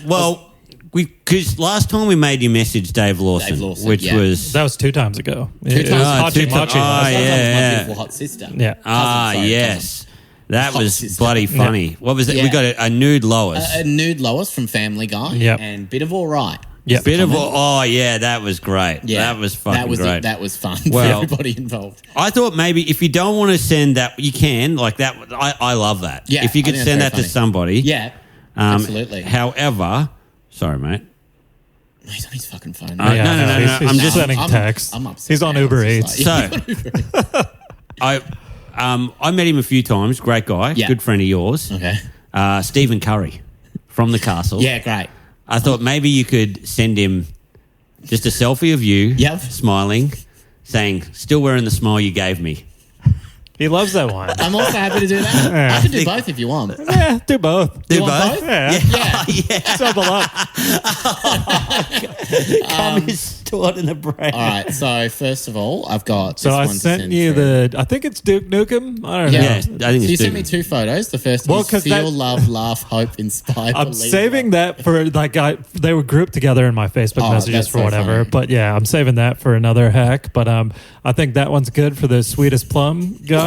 Well, because last time we made you message Dave Lawson, which was... That was 2 times ago. Two times. Hachi two Machi. times. My yeah. beautiful hot sister. Yeah. Yes. That Hot was sister. bloody funny. Yeah. What was it? Yeah. We got a nude Lois. A nude Lois from Family Guy. Yep. And Bit of All Right. Yeah. Bit of that was great. Yeah. That was fucking great. That was fun Well, for everybody involved. I thought maybe if you don't want to send that, you can. Like that, I love that. Yeah, if you I could think send that's that very to somebody. Yeah. Absolutely. However, sorry, mate. He's on his fucking phone. No. He's I'm just sending texts. I'm upset. He's on now. Uber It's Eats. just like- I met him a few times. Great guy. Yeah. Good friend of yours. Okay. Stephen Curry from the Castle. Yeah, great. I thought maybe you could send him just a selfie of you smiling, saying, still wearing the smile you gave me. He loves that one. I'm also happy to do that. Yeah. I can do both if you want. Yeah, do both. Do You want both? both? Yeah. Yeah. Double up. Cum is stored in the brain. All right. So first of all, I've got. So this I one to sent send you through. I think it's Duke Nukem. I don't know. Yeah, I think So you it's sent me 2 photos. The first Well, was 'cause feel, that- love, laugh, hope, inspire. I'm believe, saving that for they were grouped together in my Facebook messages that's for so whatever. funny. But yeah, I'm saving that for another hack. But I think that one's good for the Sweetest Plum guys.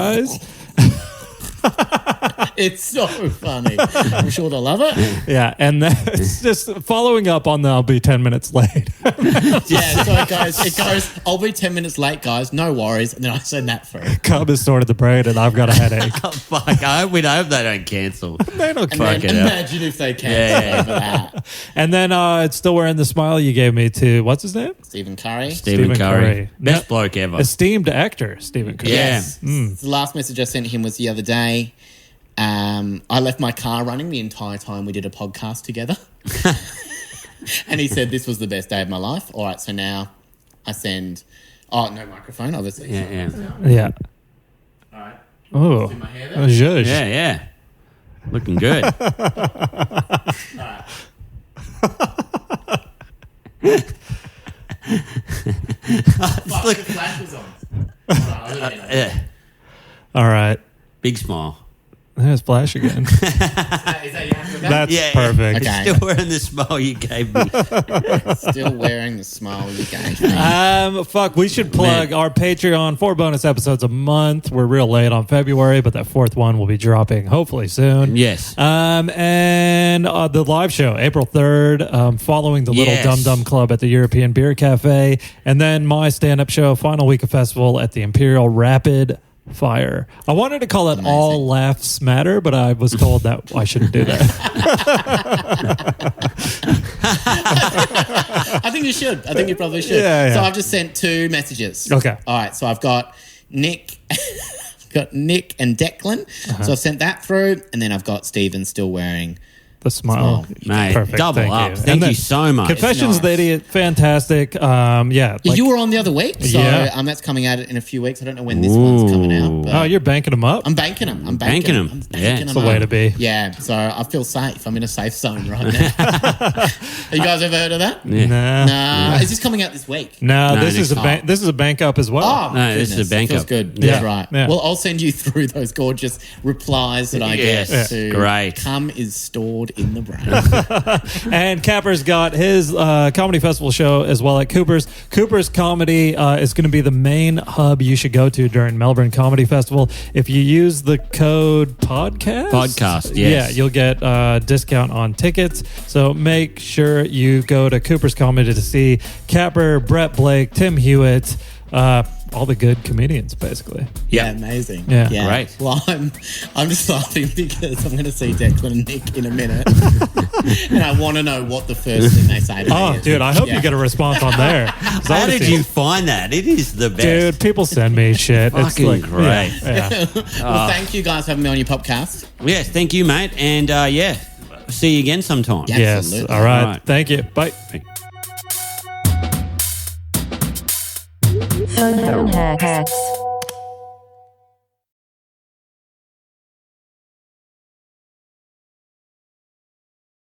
It's so funny. I'm sure they'll love it. Yeah, and then it's just following up on the I'll be 10 minutes late. Yeah, so it goes, I'll be 10 minutes late, guys. No worries. And then I send that through. Cub has sorted the brain and I've got a headache. Oh, fuck. I hope they don't cancel. They don't And then imagine if they cancel over that. And then it's still wearing the smile you gave me to, what's his name? Stephen Curry. Stephen Curry. Best Yep. bloke ever. Esteemed actor, Stephen Curry. Yeah. Yes. The last message I sent him was the other day. I left my car running the entire time we did a podcast together. And he said, this was the best day of my life. All right, so now I send... Oh, no microphone, obviously. Yeah. All right. Oh. See my hair there? Zhuzh. Yeah. Looking good. All right. Look. The flash was on. All right, I'll do it anyway. Yeah. All right. Big smile. There's Flash again. Is that you happy with that? That's Yeah. perfect. Okay. Still wearing the smile you gave me. Still wearing the smile you gave me. Fuck, we should plug our Patreon, 4 bonus episodes a month. We're real late on February, but that 4th one will be dropping hopefully soon. Yes. And the live show, April 3rd, following the Little Yes. Dum Dum Club at the European Beer Cafe. And then my stand-up show, final week of festival at the Imperial Rapid Fire. I wanted to call it Amazing. All Laughs Matter, but I was told that I shouldn't do that. I think you should. I think you probably should. Yeah. So I've just sent 2 messages. Okay. All right. So I've got Nick, and Declan. So I've sent that through, and then I've got Stephen still wearing. The smile. Mate, Perfect. double Thank up. you. Thank And then you so much. Confessions of the Nice. Idiot, fantastic. Yeah. like- You were on the other week, so Yeah. that's coming out in a few weeks. I don't know when this one's coming out. But oh, you're banking them up? I'm banking them. I'm Banking banking 'em. them. Yeah. That's the way to be. Yeah, so I feel safe. I'm in a safe zone right now. Have you guys ever heard of that? Yeah. Nah. Is this coming out this week? No, No, this is a next bank. time. This is a bank up as well. Oh, No, this is a goodness. bank Feels up. good. Yeah. That's right. Yeah. Well, I'll send you through those gorgeous replies that I Yes. get to Great. Cum is stored in the brain. And Capper's got his comedy festival show as well at Cooper's. Cooper's Comedy is going to be the main hub you should go to during Melbourne Comedy Festival. If you use the code podcast, yes. yeah, you'll get a discount on tickets. So make sure you go to Cooper's Comedy to see Capper, Brett Blake, Tim Hewitt, all the good comedians, basically. Yeah, amazing. Yeah. Great. Well, I'm just laughing because I'm going to see Declan and Nick in a minute, and I want to know what the first thing they say to me Oh, is. dude, I hope Yeah. you get a response on there. 'Cause I How wanna did see- you find that? It is the best. Dude, people send me shit. It's Fucking like great. Yeah. Well, thank you guys for having me on your podcast. Yes, thank you, mate. And see you again sometime. Yeah. Yes. Absolutely. All right. All right. Thank you. Bye. Phone hacks.